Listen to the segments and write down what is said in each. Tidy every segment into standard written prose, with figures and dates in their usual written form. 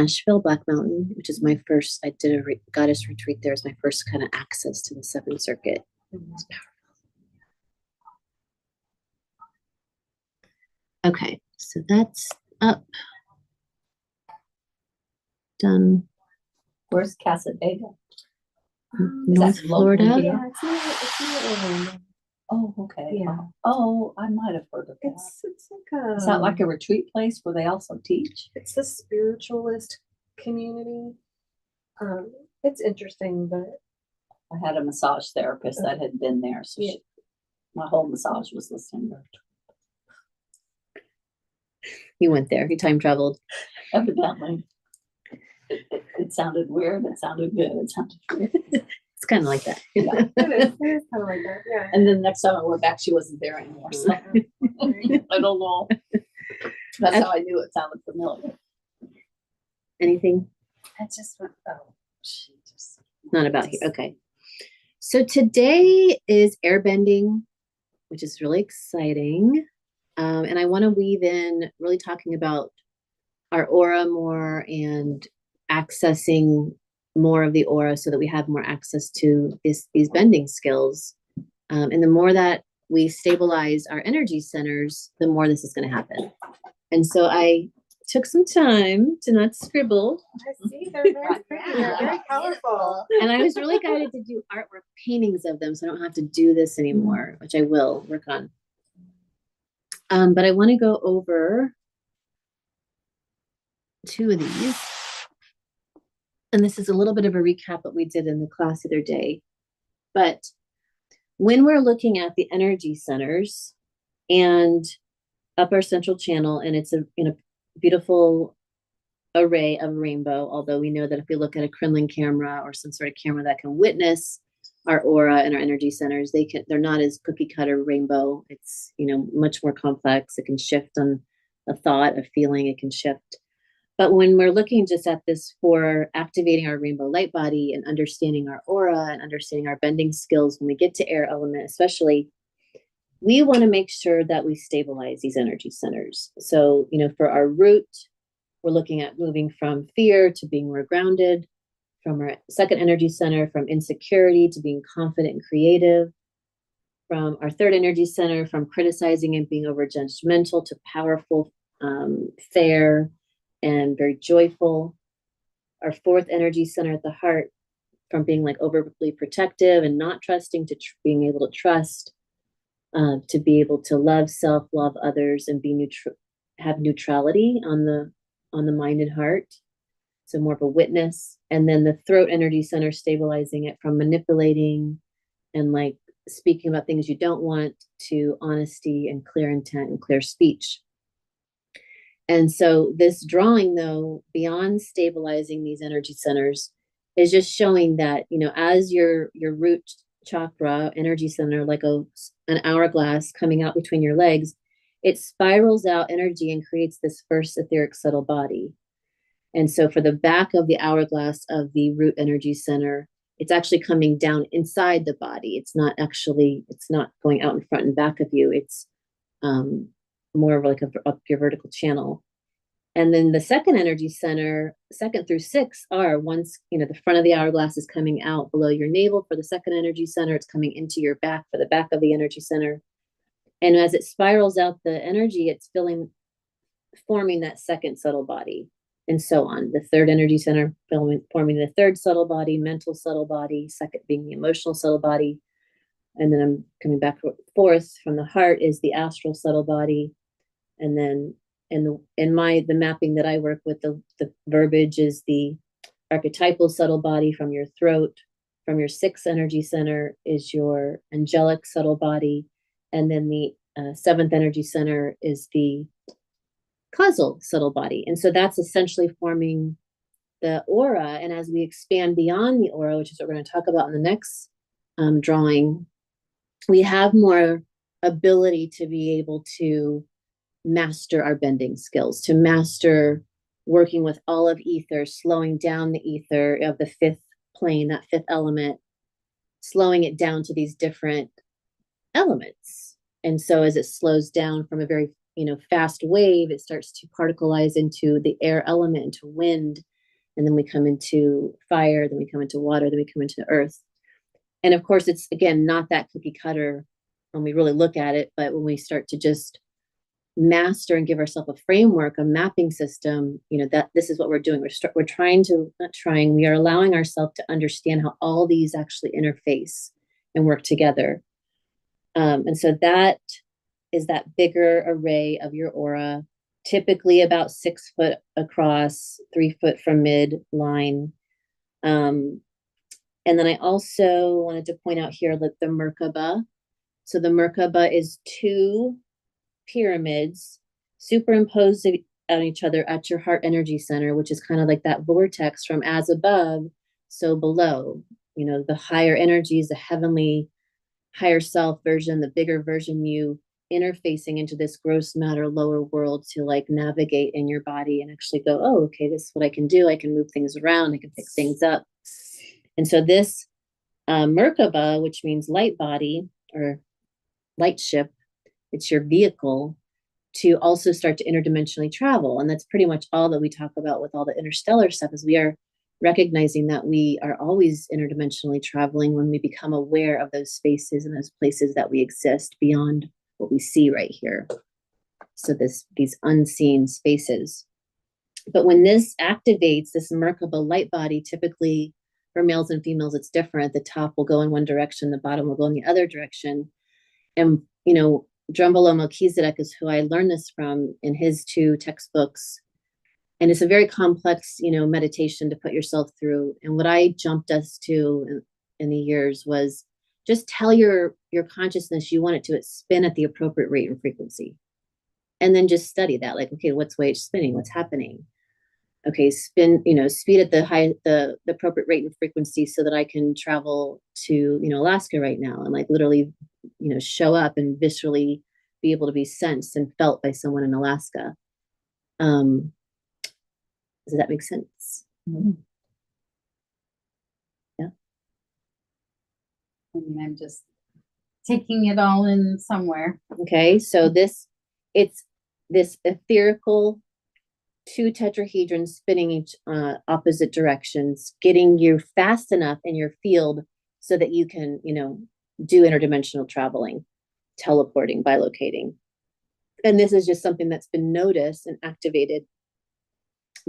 Nashville, Black Mountain, which is my first, I did a goddess retreat there. Is my first kind of access to the Seventh Circuit. It's powerful. Okay, so that's up. Done. Where's Casadega? North Florida. Yeah, it's not Orlando. Oh, okay. Yeah. Oh, I might have heard of that. It's like a. Is that like a retreat place where they also teach? It's the spiritualist community. It's interesting, but I had a massage therapist that had been there, so Yeah. my whole massage was listening to her. You went there. You time traveled. Evidently, it sounded weird. It sounded good. It sounded weird. It's kind of like that. Yeah. it is kind of like that. Yeah. And then next time I went back, she wasn't there anymore. So I don't know. That's how I knew it sounded familiar. Anything? I just went. Oh, she just. Not about here. Okay. So today is airbending, which is really exciting. And I want to weave in really talking about our aura more and accessing more of the aura so that we have more access to these bending skills. And the more that we stabilize our energy centers, the more this is going to happen. And so I took some time to not scribble. I see. They're very pretty. They're very colorful. And I was really guided to do artwork paintings of them so I don't have to do this anymore, which I will work on. But I want to go over 2 of these. And this is a little bit of a recap what we did in the class the other day. But when we're looking at the energy centers and upper central channel, and it's in a beautiful array of rainbow, although we know that if we look at a Kremlin camera or some sort of camera that can witness our aura and our energy centers, they're not as cookie cutter rainbow. It's, much more complex. It can shift on a thought, a feeling, it can shift. But when we're looking just at this for activating our rainbow light body and understanding our aura and understanding our bending skills, when we get to air element, especially, we want to make sure that we stabilize these energy centers. So, for our root, we're looking at moving from fear to being more grounded, from our second energy center, from insecurity to being confident and creative, from our third energy center, from criticizing and being over judgmental to powerful, fair, and very joyful. Our fourth energy center at the heart, from being like overly protective and not trusting to being able to trust, to be able to love self, love others, and be have neutrality on the mind and heart. So more of a witness. And then the throat energy center, stabilizing it from manipulating and like speaking about things you don't want to honesty and clear intent and clear speech. And so this drawing, though, beyond stabilizing these energy centers, is just showing that, as your root chakra energy center, like an hourglass coming out between your legs, it spirals out energy and creates this first etheric subtle body. And so for the back of the hourglass of the root energy center, it's actually coming down inside the body. It's not going out in front and back of you. It's more of like up your vertical channel. And then the second energy center, 2nd through 6 are once, the front of the hourglass is coming out below your navel for the second energy center. It's coming into your back for the back of the energy center. And as it spirals out the energy, it's forming that second subtle body. And so on. The third energy center forming the third subtle body, mental subtle body, second being the emotional subtle body. And then I'm coming back fourth from the heart is the astral subtle body. And then in the mapping that I work with, the verbiage is the archetypal subtle body from your throat. From your 6th energy center is your angelic subtle body. And then the 7th energy center is the causal subtle body. And so that's essentially forming the aura. And as we expand beyond the aura, which is what we're going to talk about in the next drawing, we have more ability to be able to master our bending skills, to master working with all of ether, slowing down the ether of the 5th plane, that 5th element, slowing it down to these different elements. And so as it slows down from a very fast wave, it starts to particleize into the air element, into wind, and then we come into fire, then we come into water, then we come into earth. And of course, it's, again, not that cookie cutter when we really look at it, but when we start to just master and give ourselves a framework, a mapping system, that this is what we're doing. We're trying to, not trying, we are allowing ourselves to understand how all these actually interface and work together. And so that is that bigger array of your aura, typically about 6 foot across, 3 foot from midline. And then I also wanted to point out here that the Merkaba. So the Merkaba is 2 pyramids superimposed on each other at your heart energy center, which is kind of like that vortex from as above, so below. The higher energies, the heavenly higher self version, the bigger version you interfacing into this gross matter lower world to like navigate in your body and actually go, oh, okay, this is what I can do. I can move things around. I can pick things up. And so this Merkaba, which means light body or light ship, it's your vehicle to also start to interdimensionally travel. And that's pretty much all that we talk about with all the interstellar stuff, is we are recognizing that we are always interdimensionally traveling when we become aware of those spaces and those places that we exist beyond what we see right here. So these unseen spaces. But when this activates, this Merkaba light body, typically for males and females, it's different. The top will go in one direction, the bottom will go in the other direction. And, Drunvalo Melchizedek is who I learned this from in his 2 textbooks. And it's a very complex, meditation to put yourself through. And what I jumped us to in the years was just tell your consciousness you want it to spin at the appropriate rate and frequency. And then just study that. Like, okay, what's way it's spinning? What's happening? Okay, spin, speed at the appropriate rate and frequency so that I can travel to, Alaska right now and like literally, show up and viscerally be able to be sensed and felt by someone in Alaska. Does that make sense? Mm-hmm. Yeah. And I'm just taking it all in somewhere. Okay, so it's this etherical 2 tetrahedrons spinning each opposite directions, getting you fast enough in your field so that you can, do interdimensional traveling, teleporting, bilocating. And this is just something that's been noticed and activated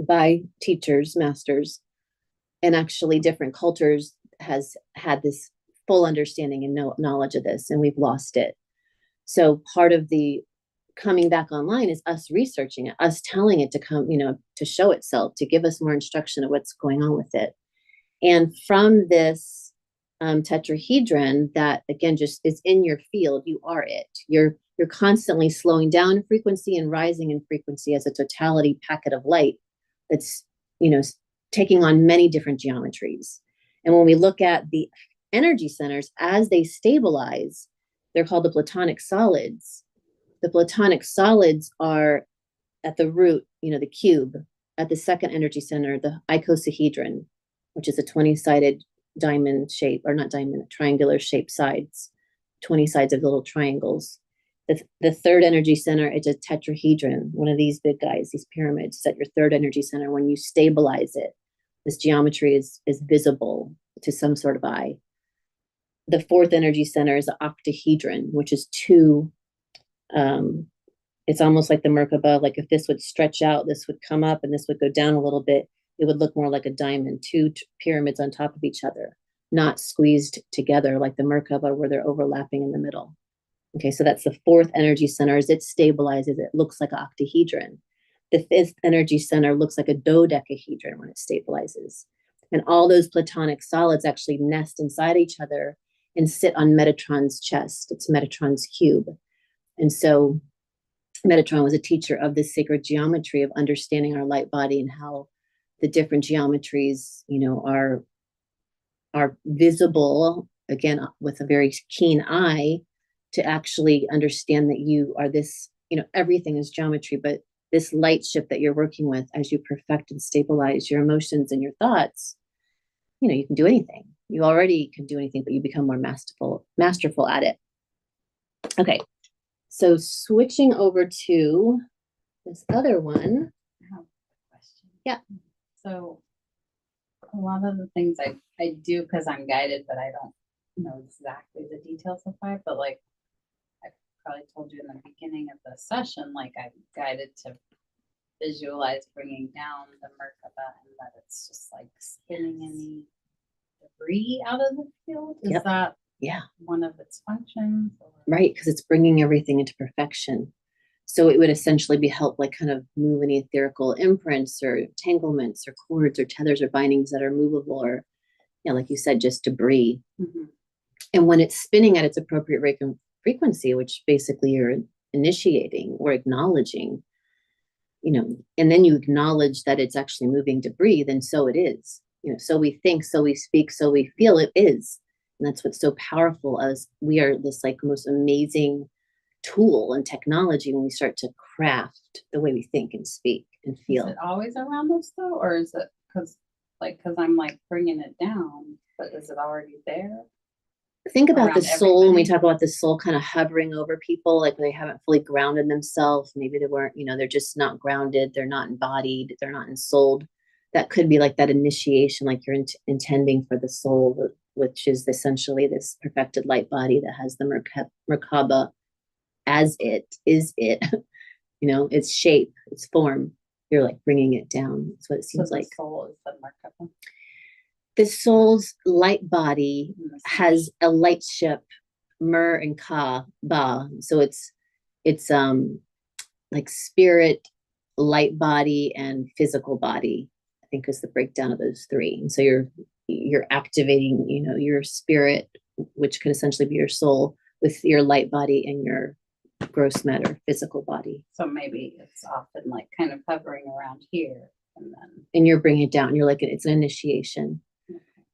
by teachers, masters, and actually different cultures has had this full understanding and knowledge of this, and we've lost it. So part of the coming back online is us researching it, us telling it to come, to show itself, to give us more instruction of what's going on with it. And from this tetrahedron that, again, just is in your field, you are it. You're constantly slowing down in frequency and rising in frequency as a totality packet of light that's, taking on many different geometries. And when we look at the energy centers, as they stabilize, they're called the platonic solids. The platonic solids are at the root, the cube, at the second energy center, the icosahedron, which is a 20-sided diamond shape, or not diamond, triangular shaped sides, 20 sides of little triangles. The third energy center is a tetrahedron, one of these big guys, these pyramids, at your third energy center. When you stabilize it, this geometry is visible to some sort of eye. The fourth energy center is the octahedron, which is 2. It's almost like the Merkaba. Like if this would stretch out, this would come up and this would go down a little bit. It would look more like a diamond, 2 pyramids on top of each other, not squeezed together like the Merkaba where they're overlapping in the middle. Okay, so that's the fourth energy center. As it stabilizes, it looks like an octahedron. The fifth energy center looks like a dodecahedron when it stabilizes. And all those platonic solids actually nest inside each other and sit on Metatron's chest. It's Metatron's cube. And so Metatron was a teacher of this sacred geometry of understanding our light body and how the different geometries, are visible, again, with a very keen eye, to actually understand that you are this, everything is geometry, but this light ship that you're working with, as you perfect and stabilize your emotions and your thoughts, you can do anything. You already can do anything, but you become more masterful at it. Okay. So switching over to this other one. I have a question. Yeah. So a lot of the things I do because I'm guided, but I don't know exactly the details of why, but like I probably told you in the beginning of the session, like I'm guided to visualize bringing down the Merkaba and that it's just like spinning any debris out of the field. Is Yep. that Yeah. one of its functions? Or? Right, because it's bringing everything into perfection. So it would essentially be help like kind of move any etherical imprints or entanglements or cords or tethers or bindings that are movable or, yeah, like you said, just debris. Mhm. And when it's spinning at its appropriate rate and frequency, which basically you're initiating or acknowledging, and then you acknowledge that it's actually moving debris, then so it is. So we think, so we speak, so we feel, it is. And that's what's so powerful as we are this like most amazing tool and technology when we start to craft the way we think and speak and Is feel. it always around us though, or is it because I'm like bringing it down, but is it already there? Think about the around soul when we everybody? talk about the soul kind of hovering over people, like they haven't fully grounded themselves. Maybe they weren't, they're just not grounded. They're not embodied. They're not ensouled. That could be like that initiation, like you're intending for the soul, which is essentially this perfected light body that has the Merkaba as it is it, its shape, its form. You're like bringing it down. That's what it seems So the like. soul is the Merkaba. The soul's light body in the sense. has a light ship, Mer and Ka, Ba. So it's like spirit, light body, and physical body, I think is the breakdown of those three. And so you're activating, your spirit, which could essentially be your soul, with your light body and your gross matter, physical body. So maybe it's often like kind of hovering around here and then. And you're bringing it down. You're like, it's an initiation.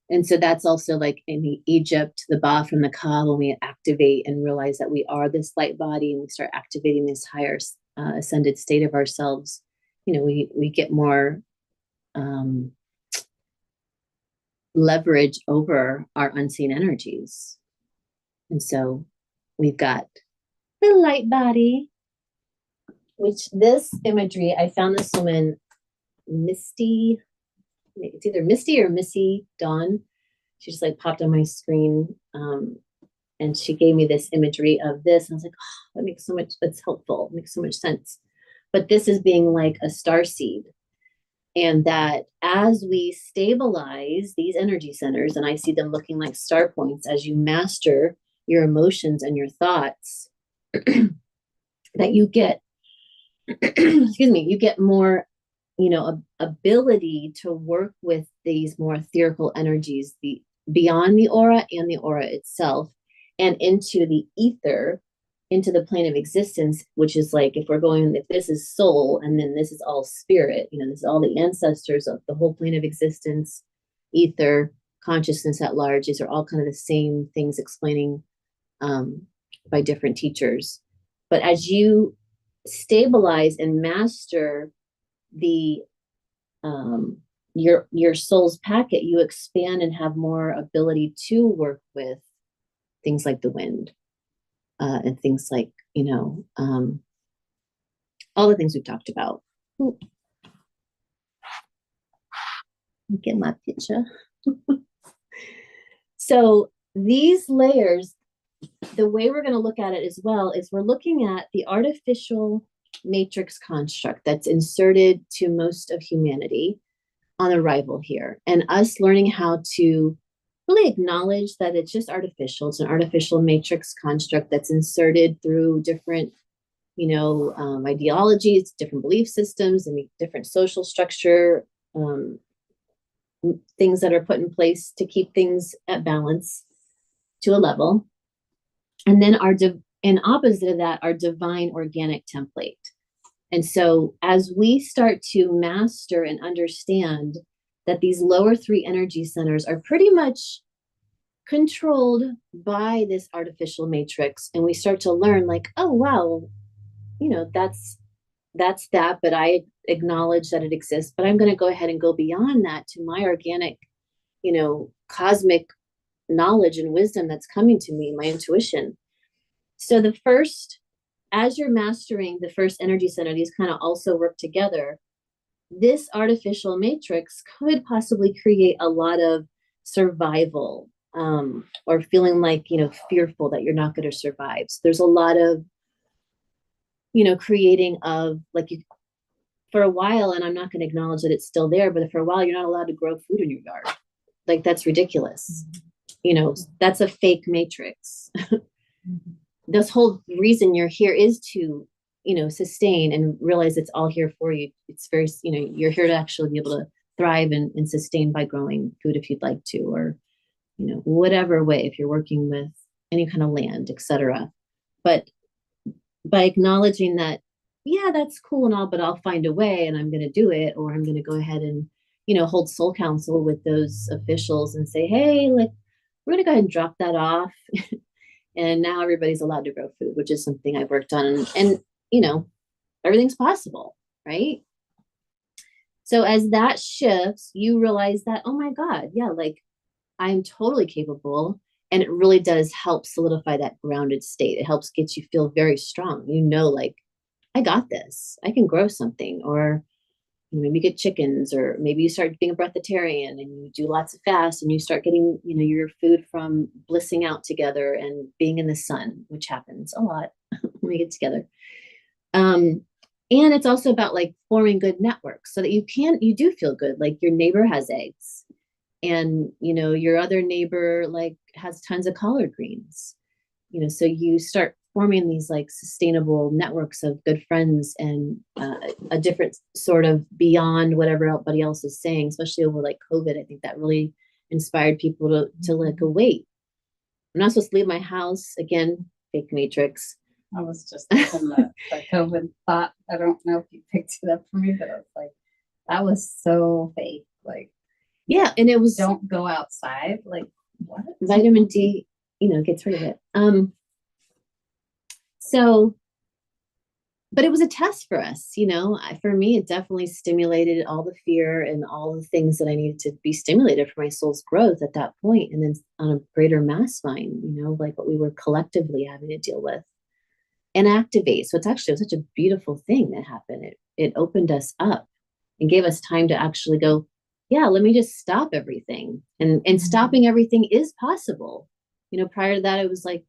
And so that's also like in Egypt, the Ba from the Ka, when we activate and realize that we are this light body and we start activating this higher ascended state of ourselves, we get more leverage over our unseen energies. And so we've got the light body, which this imagery, I found this woman, Misty, it's either Misty or Missy Dawn. She just like popped on my screen, and she gave me this imagery of this. And I was like, oh, that makes so much, that's helpful. It makes so much sense. But this is being like a star seed. And that as we stabilize these energy centers, and I see them looking like star points, as you master your emotions and your thoughts, that you get, you get more ability to work with these more etherical energies, the beyond the aura and the aura itself, and into the ether, into the plane of existence, which is like, if this is soul and then this is all spirit, this is all the ancestors of the whole plane of existence, ether, consciousness at large. These are all kind of the same things explaining by different teachers. But as you stabilize and master the your soul's packet, you expand and have more ability to work with things like the wind, and things like all the things we've talked about. Ooh. Get my picture. So these layers, the way we're going to look at it as well is we're looking at the artificial matrix construct that's inserted to most of humanity on arrival here, and us learning how to really acknowledge that it's just artificial. It's an artificial matrix construct that's inserted through different ideologies, different belief systems, and different social structure, things that are put in place to keep things at balance to a level. And then and opposite of that, our divine organic template. And so as we start to master and understand that these lower three energy centers are pretty much controlled by this artificial matrix, and we start to learn like, oh, wow, that's that, but I acknowledge that it exists, but I'm going to go ahead and go beyond that to my organic, cosmic knowledge and wisdom that's coming to me, my intuition. So the first as you're mastering the first energy center, these kind of also work together. This artificial matrix could possibly create a lot of survival, or feeling like, fearful that you're not going to survive. So there's a lot of, creating of like you for a while, and I'm not going to acknowledge that it's still there, but for a while, you're not allowed to grow food in your yard. Like that's ridiculous. That's a fake matrix. This whole reason you're here is to, sustain and realize it's all here for you. It's very, you're here to actually be able to thrive and sustain by growing food if you'd like to, or, whatever way, if you're working with any kind of land, etc. But by acknowledging that, yeah, that's cool and all, but I'll find a way and I'm going to do it, or I'm going to go ahead and, hold soul council with those officials and say, hey, like, we're going to go ahead and drop that off. And now everybody's allowed to grow food, which is something I've worked on. And everything's possible, right? So as that shifts, you realize that, oh my God, yeah, like I'm totally capable. And it really does help solidify that grounded state. It helps get you feel very strong. Like, I got this. I can grow something. Or maybe you get chickens, or maybe you start being a breatharian and you do lots of fasts and you start getting, your food from blissing out together and being in the sun, which happens a lot when we get together. And it's also about like forming good networks so that you do feel good. Like your neighbor has eggs, and, your other neighbor like has tons of collard greens, so you start forming these like sustainable networks of good friends, and a different sort of beyond whatever everybody else is saying, especially over like COVID. I think that really inspired people to like, wait, I'm not supposed to leave my house again, fake matrix. I was just thinking the COVID thought. I don't know if you picked it up for me, but I was like, that was so fake. Like, yeah, and it was don't go outside. Like, what? Vitamin D, gets rid of it. So, but it was a test for us, for me, it definitely stimulated all the fear and all the things that I needed to be stimulated for my soul's growth at that point. And then on a greater mass mind, like what we were collectively having to deal with and activate. So it was such a beautiful thing that happened. It opened us up and gave us time to actually go, yeah, let me just stop everything. And stopping everything is possible. Prior to that, it was like,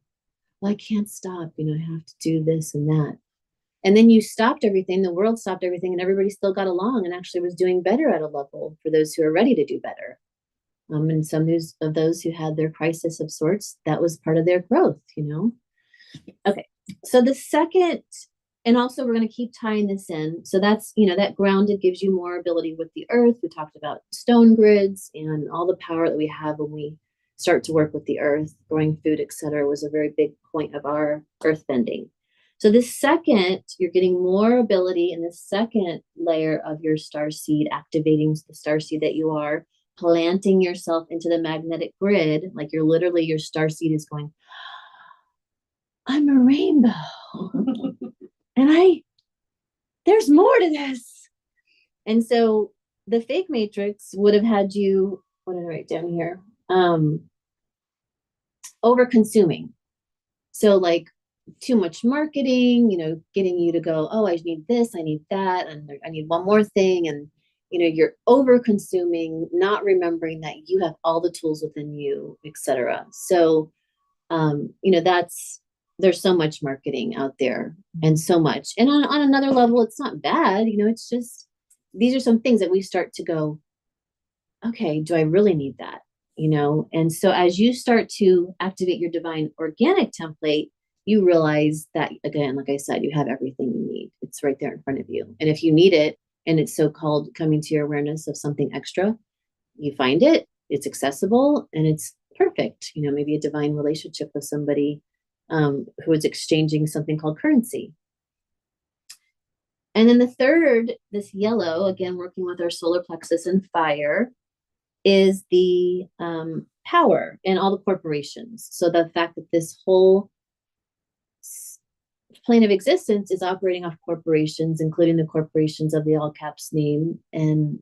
well, I can't stop, I have to do this and that. And then you stopped everything, the world stopped everything, and everybody still got along and actually was doing better at a level for those who are ready to do better. And some of those who had their crisis of sorts, that was part of their growth, Okay, so the second, and also we're going to keep tying this in. So that's, that grounded gives you more ability with the earth. We talked about stone grids and all the power that we have when we start to work with the earth. Growing food, etc., was a very big point of our earth bending. So the second, you're getting more ability in the second layer of your star seed, activating the star seed that you are, planting yourself into the magnetic grid. Like your star seed is going, I'm a rainbow. And there's more to this. And so the fake matrix would have had you, what did I write down here? Over consuming. So like too much marketing, getting you to go, oh, I need this, I need that, and I need one more thing. And, you're over consuming, not remembering that you have all the tools within you, etc. So, there's so much marketing out there and so much. And on another level, it's not bad. It's just, these are some things that we start to go, okay, do I really need that? And so as you start to activate your divine organic template, you realize that, again, like I said, you have everything you need. It's right there in front of you. And if you need it, and it's so-called coming to your awareness of something extra, you find it, it's accessible, and it's perfect. Maybe a divine relationship with somebody who is exchanging something called currency. And then the third, this yellow, again, working with our solar plexus and fire, is the power in all the corporations. So the fact that this whole plane of existence is operating off corporations, including the corporations of the all caps name. And,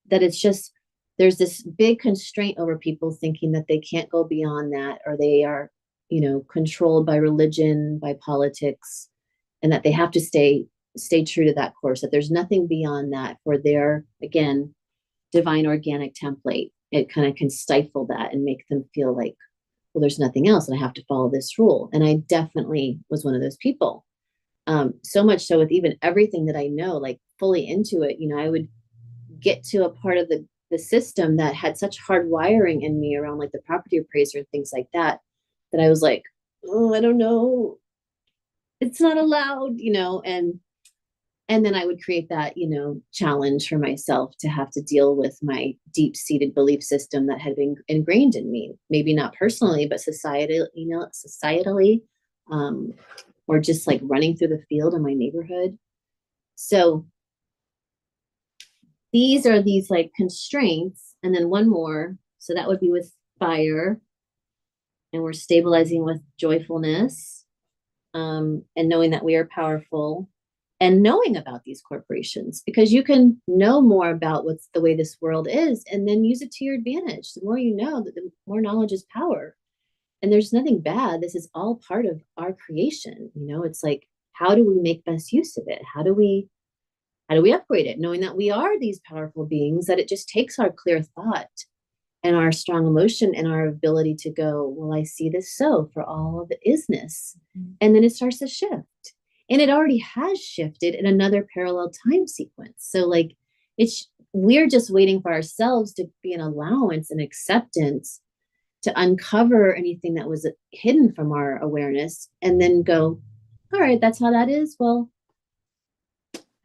that it's just, there's this big constraint over people thinking that they can't go beyond that, or they are, controlled by religion, by politics, and that they have to stay true to that course, that there's nothing beyond that for their, again, divine organic template. It kind of can stifle that and make them feel like, well, there's nothing else and I have to follow this rule. And I definitely was one of those people. So much so with even everything that I know, like fully into it, I would get to a part of the system that had such hard wiring in me around like the property appraiser and things like that, that I was like, oh, I don't know. It's not allowed, and then I would create that, challenge for myself to have to deal with my deep-seated belief system that had been ingrained in me, maybe not personally, but societally, or just like running through the field in my neighborhood. So these are these like constraints, and then one more. So that would be with fire, and we're stabilizing with joyfulness, and knowing that we are powerful, and knowing about these corporations, because you can know more about what's the way this world is and then use it to your advantage. The more you know, the more knowledge is power. And there's nothing bad. This is all part of our creation. It's like, how do we make best use of it? How do we upgrade it? Knowing that we are these powerful beings, that it just takes our clear thought and our strong emotion and our ability to go, well, I see this so for all of the isness. And then it starts to shift. And it already has shifted in another parallel time sequence. So like we're just waiting for ourselves to be an allowance and acceptance to uncover anything that was hidden from our awareness, and then go, all right, that's how that is. Well,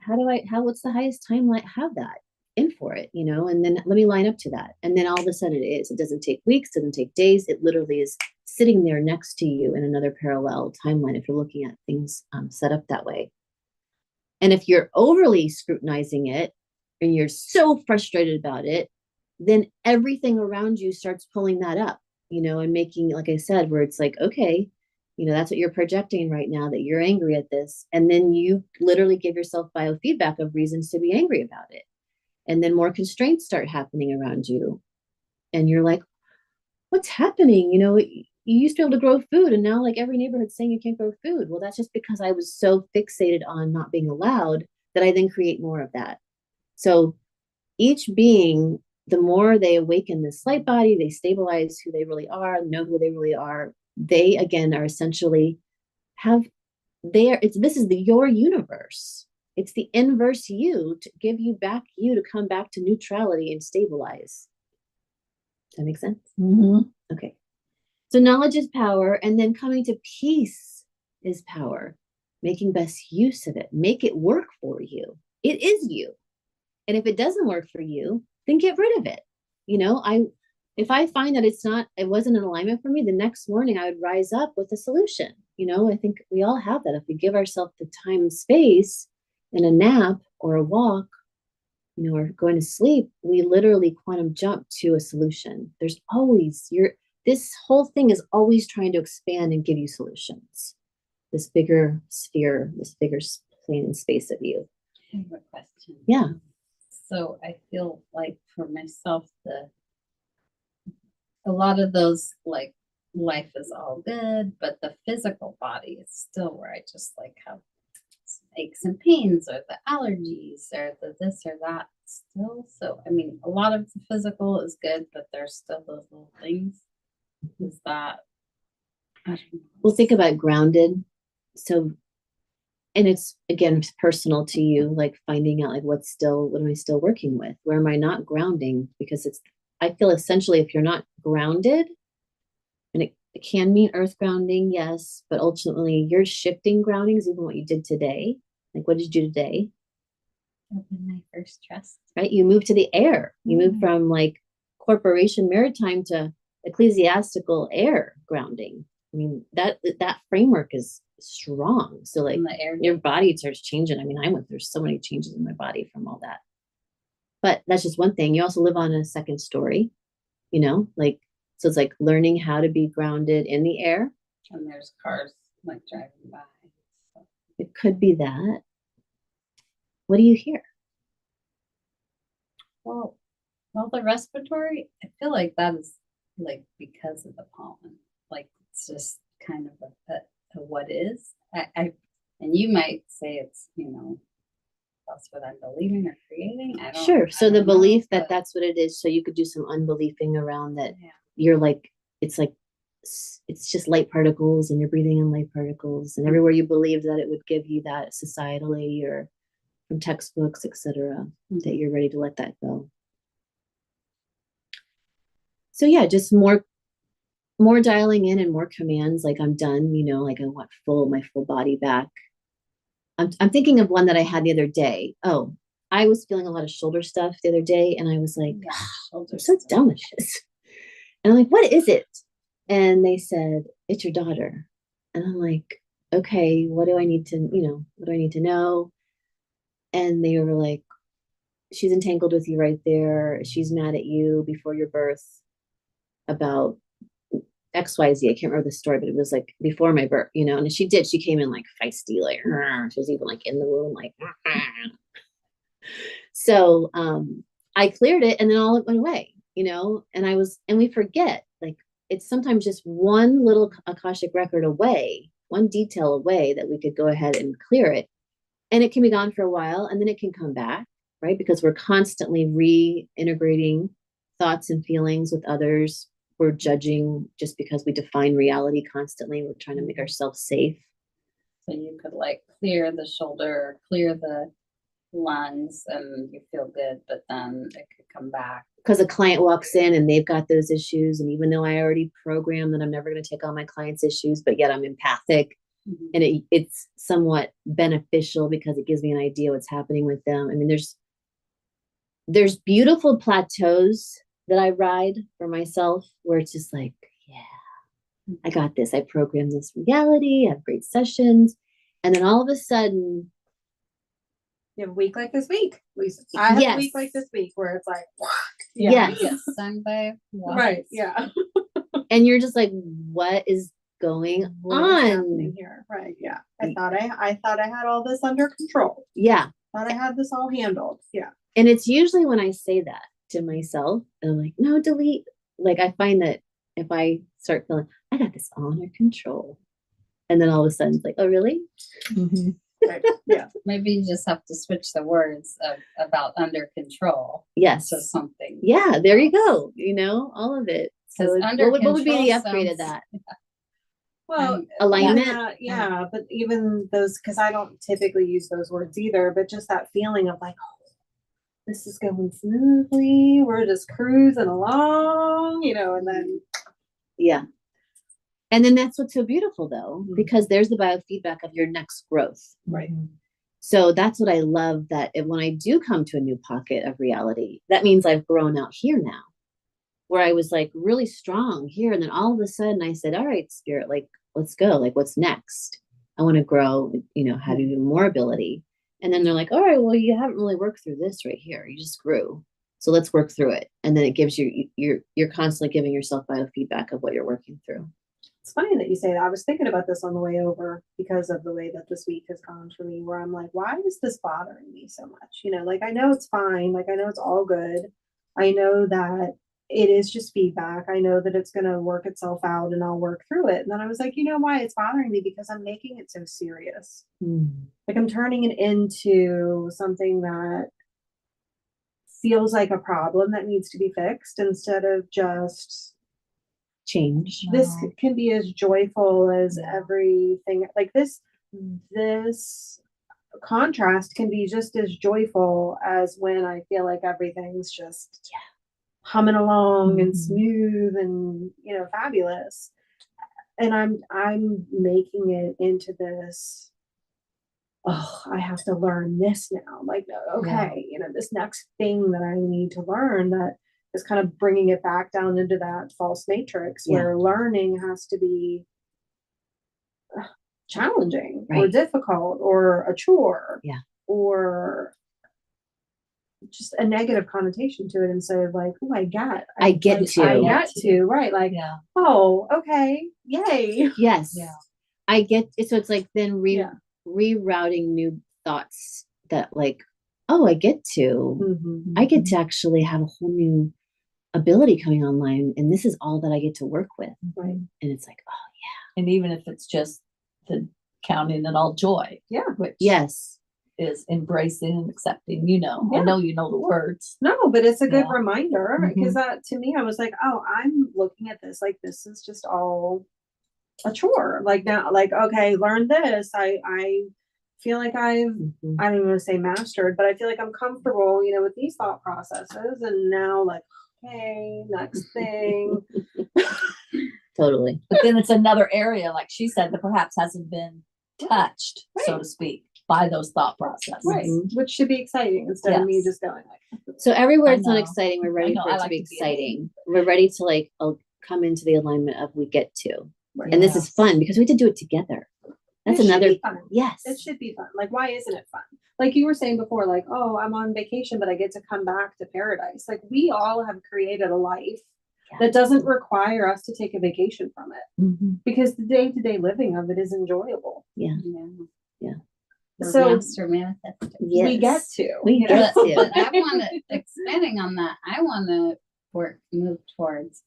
what's the highest timeline have that in for it, and then let me line up to that. And then all of a sudden it doesn't take weeks, doesn't take days. It literally is sitting there next to you in another parallel timeline if you're looking at things set up that way. And if you're overly scrutinizing it and you're so frustrated about it, then everything around you starts pulling that up, and making, like I said, where it's like, okay, that's what you're projecting right now, that you're angry at this. And then you literally give yourself biofeedback of reasons to be angry about it. And then more constraints start happening around you. And you're like, what's happening? You used to be able to grow food, and now like every neighborhood's saying you can't grow food. Well, that's just because I was so fixated on not being allowed that I then create more of that. So each being, the more they awaken this light body, they stabilize who they really are, know who they really are. They again are essentially this is your universe. It's the inverse you to give you back you to come back to neutrality and stabilize. Does that make sense? Mm-hmm. Okay. So knowledge is power, and then coming to peace is power. Making best use of it. Make it work for you. It is you. And if it doesn't work for you, then get rid of it. If I find that it wasn't in alignment for me, the next morning I would rise up with a solution. I think we all have that. If we give ourselves the time and space in a nap or a walk, or going to sleep, we literally quantum jump to a solution. There's always this whole thing is always trying to expand and give you solutions. This bigger sphere, this bigger plane and space of you. I have a question. Yeah. So I feel like for myself, a lot of those, like, life is all good, but the physical body is still where I just like have aches and pains, or the allergies, or the this or that still. So I mean, a lot of the physical is good, but there's still those little things. Is that, I don't know. Well, think about grounded. So, and it's again personal to you, like finding out like what am I still working with? Where am I not grounding? Because I feel essentially if you're not grounded, and it can mean earth grounding, yes, but ultimately you're shifting groundings, even what you did today. Like what did you do today? Open my first trust. Right? You moved to the air. You moved from like corporation maritime to ecclesiastical air grounding. I mean, that framework is strong. So like The air. your body starts changing. I mean, I went through so many changes in my body from all that. But that's just one thing. You also live on a second story, like, so it's like learning how to be grounded in the air. And there's cars like driving by. So. It could be that. What do you hear? Well, the respiratory, I feel like that is like because of the pollen. Like it's just kind of a what is. I And you might say it's, that's what I'm believing or creating. I don't. Sure. I So the don't know, belief that but- that's what it is. So you could do some unbelieving around that. Yeah. You're like, it's just light particles and you're breathing in light particles, and everywhere you believe that it would give you that societally or from textbooks, etc., that you're ready to let that go. So yeah, just more dialing in and more commands. Like I'm done, like I want my full body back. I'm thinking of one that I had the other day. Oh, I was feeling a lot of shoulder stuff the other day, and I was like, Yeah, I'm shoulders. so done with this. And I'm like, what is it? And they said, it's your daughter. And I'm like, okay, what do I need to know? And they were like, she's entangled with you right there. She's mad at you before your birth about XYZ. I can't remember the story, but it was like before my birth, and she came in like feisty, like, she was even like in the womb, like, so I cleared it, and then all it went away, and we forget, like, it's sometimes just one little Akashic record away, one detail away that we could go ahead and clear it. And it can be gone for a while, and then it can come back, right? Because we're constantly reintegrating thoughts and feelings with others. We're judging just because we define reality constantly. We're trying to make ourselves safe. So you could like clear the shoulder, clear the lungs, and you feel good, but then it could come back. Because a client walks in and they've got those issues. And even though I already programmed that I'm never going to take on my clients' issues, but yet I'm empathic. Mhm. And it's somewhat beneficial because it gives me an idea what's happening with them. I mean, there's beautiful plateaus that I ride for myself where it's just like, yeah, I got this. I programmed this reality. I have great sessions. And then all of a sudden, You have a week like this week. I have a Yes. week like this week where it's like, Yes. You get stung by wasps. right, yeah. and you're just like, what is going What is on? happening here? Right, yeah. I thought I had all this under control. Yeah. Thought I had this all handled. Yeah. And it's usually when I say that to myself, and I'm like, no, delete. Like I find that if I start feeling, I got this all under control. And then all of a sudden it's like, oh, really? Right. Yeah. Maybe you just have to switch the words about under control Yes. to something. Yeah, there you go. All of it. So Because under what would be the control upgrade of sounds- that? Well, Alignment? yeah, but even those, because I don't typically use those words either, but just that feeling of like, oh, this is going smoothly. We're just cruising along, and then Yeah. And then that's what's so beautiful though, Mhm. because there's the biofeedback of your next growth. right. So that's what I love, that when I do come to a new pocket of reality, that means I've grown out here now, where I was like really strong here. And then all of a sudden I said, all right, spirit, like, let's go. Like, what's next? I want to grow, have even more ability. And then they're like, all right, well, you haven't really worked through this right here. You just grew. So let's work through it. And then it gives you're constantly giving yourself biofeedback of what you're working through. It's funny that you say that. I was thinking about this on the way over because of the way that this week has gone for me, where I'm like, why is this bothering me so much? Like, I know it's fine. Like, I know it's all good. I know that it is just feedback. I know that it's going to work itself out and I'll work through it. And then I was like, you know why it's bothering me? Because I'm making it so serious. Like, I'm turning it into something that feels like a problem that needs to be fixed instead of just Change. this Wow. can be as joyful as Yeah. everything. Like this contrast can be just as joyful as when I feel like everything's just humming along and Mhm. smooth and fabulous. And I'm making it into this, oh, I have to learn this now. Like, okay, this next thing that I need to learn, that is kind of bringing it back down into that false matrix where learning has to be challenging or Right. difficult or a chore. Yeah. Or just a negative connotation to it instead of like, oh, I get I get to. right. Like, Yeah. oh, okay, yay. Yes. Yeah. I get it. So it's like then Yeah. rerouting new thoughts that like, oh, I get to. Mhm. I get to actually have a whole new ability coming online, and this is all that I get to work with. Right. And it's like, oh, And even if it's just the counting it all joy. Yeah. Which Yes. is embracing and accepting, I Yeah. know you know the words. No, but it's a good Yeah. reminder Mhm. because that to me, I was like, oh, I'm looking at this like this is just all a chore. Like now, like, okay, learn this. I feel like Mhm. I don't even want to say mastered, but I feel like I'm comfortable, with these thought processes. And now like, okay, next thing. Totally. But then it's another area, like she said, that perhaps hasn't been touched, so Right. to speak, by those thought processes. Right. Mhm. Which should be exciting instead of me Yes. just going like, So everywhere I it's not know. exciting, we're I ready know, for I it to like be to be ahead. exciting. We're ready to like come into the alignment of we get to. right. And this is Yes. fun because we get to do it together. That's It should another be fun. yes. It should be fun. Like, why isn't it fun? Like you were saying before, like, oh, I'm on vacation, but I get to come back to paradise. Like, we all have created a life Yeah. that doesn't require us to take a vacation from it Mhm. because the day to day living of it is enjoyable. Yeah. Yeah. We're So master manifestors. Yes. we get to. We you get know? to. But I want to, expanding on that, I want to move towards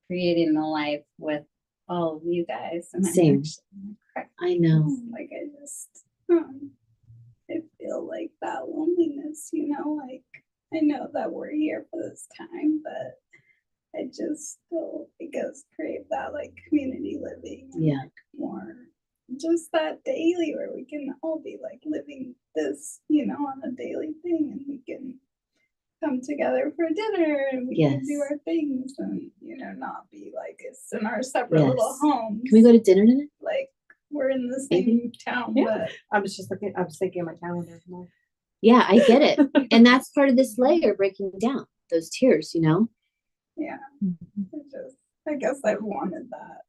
creating the life with all of you guys. And I'm Same. actually crack- I know. Like I feel like that loneliness, like I know that we're here for this time, but I just still, I guess, crave that like community living. And, Yeah. like, more just that daily where we can all be like living this, on a daily thing and we can come together for dinner and we can do Yes. our things and, not be like it's in our separate little Yes. homes. Can we go to dinner tonight? Like we're in the Maybe. same town, Yeah. but I was thinking of my calendar. Yeah, I get it. And that's part of this layer breaking down those tiers, yeah, I guess I've wanted that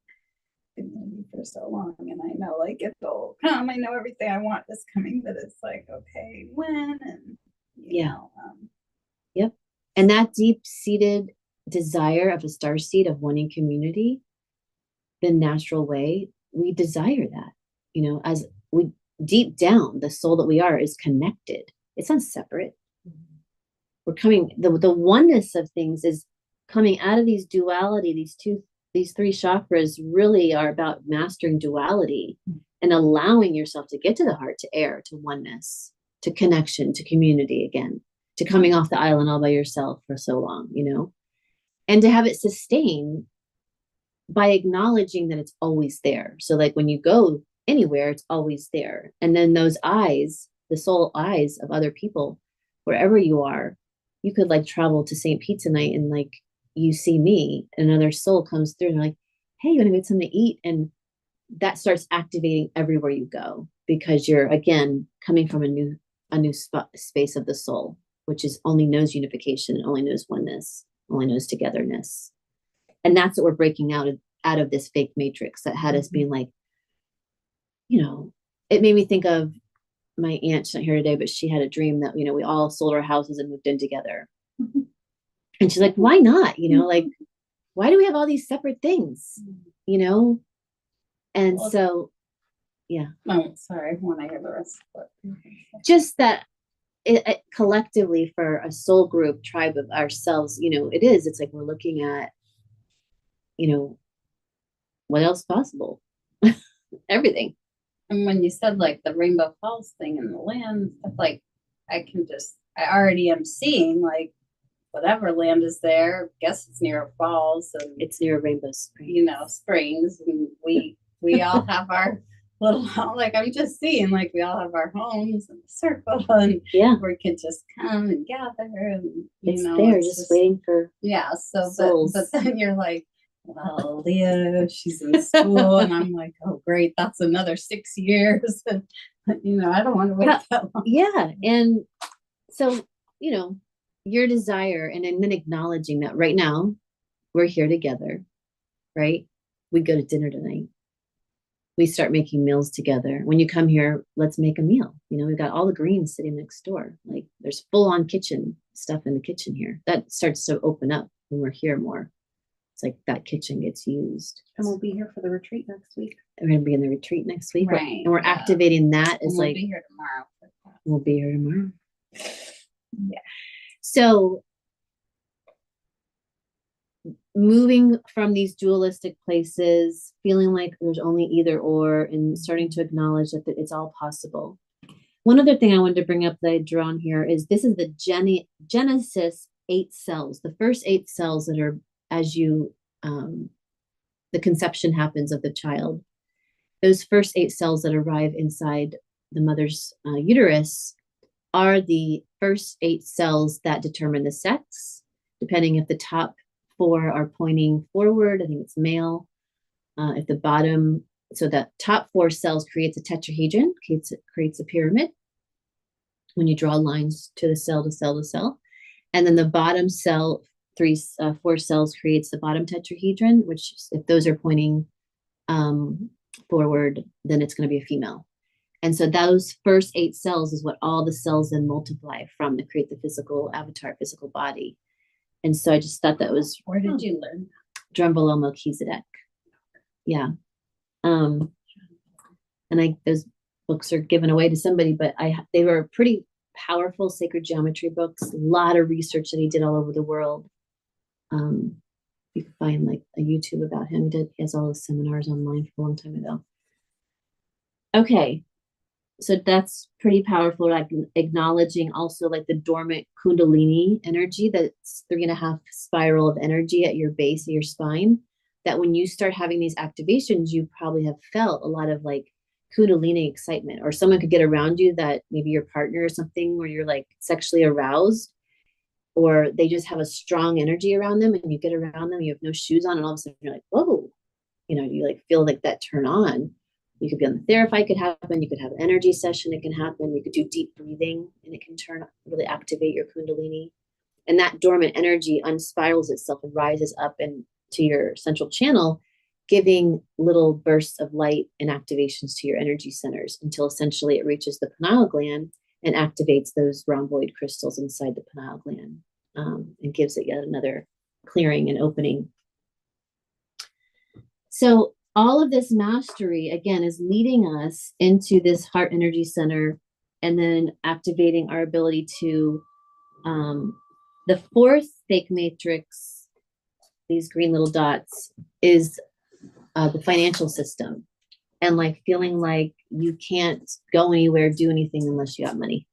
community for so long, and I know like it'll come. I know everything I want is coming, but it's like okay, when and Yeah. know, And that deep-seated desire of a starseed of wanting community, the natural way, we desire that, as we deep down, the soul that we are is connected. It's not separate. We're coming, the oneness of things is coming out of these duality, these three chakras really are about mastering duality and allowing yourself to get to the heart, to air, to oneness, to connection, to community again, to coming off the island all by yourself for so long, and to have it sustain by acknowledging that it's always there. So like when you go anywhere, it's always there. And then those eyes, the soul eyes of other people, wherever you are, you could like travel to St. Pete tonight and like you see me, and another soul comes through and like, hey, you want to get something to eat? And that starts activating everywhere you go because you're again coming from a new space of the soul, which is only knows unification, only knows oneness, only knows togetherness. And that's what we're breaking out of this fake matrix that had us being like, it made me think of my aunt. She's not here today, but she had a dream that, we all sold our houses and moved in together. And she's like, why not? Like, why do we have all these separate things? And Well, so, yeah. Oh, sorry. When I hear the rest of it. Just that it collectively for a soul group, tribe of ourselves, it's like we're looking at, what else possible? Everything. And when you said like the Rainbow Falls thing and the land stuff, like I already am seeing like whatever land is there. Guess it's near a falls and It's near Rainbow Spring. springs, and we all have our little like I'm just seeing like we all have our homes in a circle and Yeah, we can just come and gather and it's there, it's just waiting for yeah. So souls. but then you're like, well, Leah, she's in school, and I'm like, oh great, that's another 6 years, and I don't want to wait that long. Yeah. And so, your desire and then acknowledging that right now we're here together, right? We go to dinner tonight. We start making meals together. When you come here, let's make a meal. We've got all the greens sitting next door. Like there's full on kitchen stuff in the kitchen here. That starts to open up when we're here more. It's like that kitchen gets used. And we'll be here for the retreat next week. We're going to be in the retreat next week. Right, And we're yeah. activating that And as we'll like, be here tomorrow for that. we'll be here tomorrow. Yeah. So moving from these dualistic places, feeling like there's only either or, and starting to acknowledge that it's all possible. One other thing I wanted to bring up that I drew on here is this is the Genesis 8 cells, the first 8 cells that are as you, the conception happens of the child. Those first 8 cells that arrive inside the mother's uterus are the first 8 cells that determine the sex, depending if the top 4 are pointing forward, I think it's male. If the bottom, so that top 4 cells creates a tetrahedron, creates a pyramid when you draw lines to the cell to cell to cell. And then the bottom cell, 4 cells creates the bottom tetrahedron, which if those are pointing forward, then it's going to be a female. And so those first 8 cells is what all the cells then multiply from to create the physical avatar, physical body. And so I just thought that was. Where did you learn? Drunvalo Melchizedek. Yeah. And those books are given away to somebody, but they were pretty powerful sacred geometry books, a lot of research that he did all over the world. You can find like a YouTube about him. He has all his seminars online for a long time ago. Okay. So that's pretty powerful, like acknowledging also like the dormant Kundalini energy, that's 3.5 spiral of energy at your base of your spine, that when you start having these activations, you probably have felt a lot of like Kundalini excitement, or someone could get around you, that maybe your partner or something, where you're like sexually aroused, or they just have a strong energy around them, and you get around them, you have no shoes on, and all of a sudden you're like, whoa, you like feel like that turn on. You could be on the Therapy, it could happen. You could have an energy session, it can happen. You could do deep breathing and it can really activate your Kundalini. And that dormant energy unspirals itself and rises up into your central channel, giving little bursts of light and activations to your energy centers until essentially it reaches the pineal gland and activates those rhomboid crystals inside the pineal gland, and gives it yet another clearing and opening. So all of this mastery, again, is leading us into this heart energy center and then activating our ability to, the 4th fake matrix, these green little dots, is the financial system. And like feeling like you can't go anywhere, do anything unless you got money.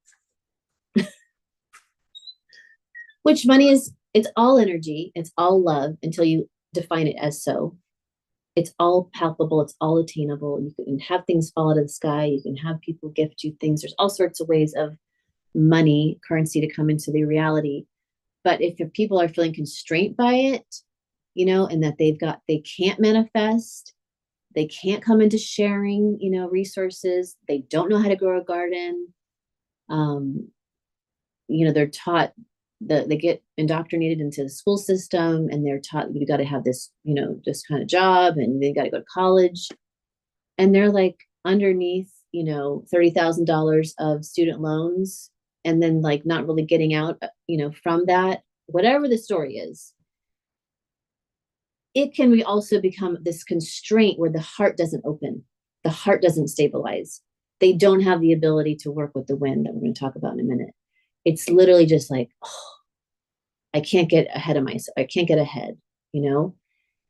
Which money is, it's all energy, it's all love until you define it as so. It's all palpable, it's all attainable. You can have things fall out of the sky, you can have people gift you things. There's all sorts of ways of money, currency, to come into the reality. But if your people are feeling constrained by it, and that they can't manifest, they can't come into sharing, resources, they don't know how to grow a garden, they're taught, they get indoctrinated into the school system, and they're taught you got to have this, this kind of job, and they got to go to college, and they're like underneath, $30,000 of student loans, and then like not really getting out, from that, whatever the story is. It can also become this constraint where the heart doesn't open, the heart doesn't stabilize. They don't have the ability to work with the wind that we're going to talk about in a minute. It's literally just like, oh, I can't get ahead of myself. I can't get ahead,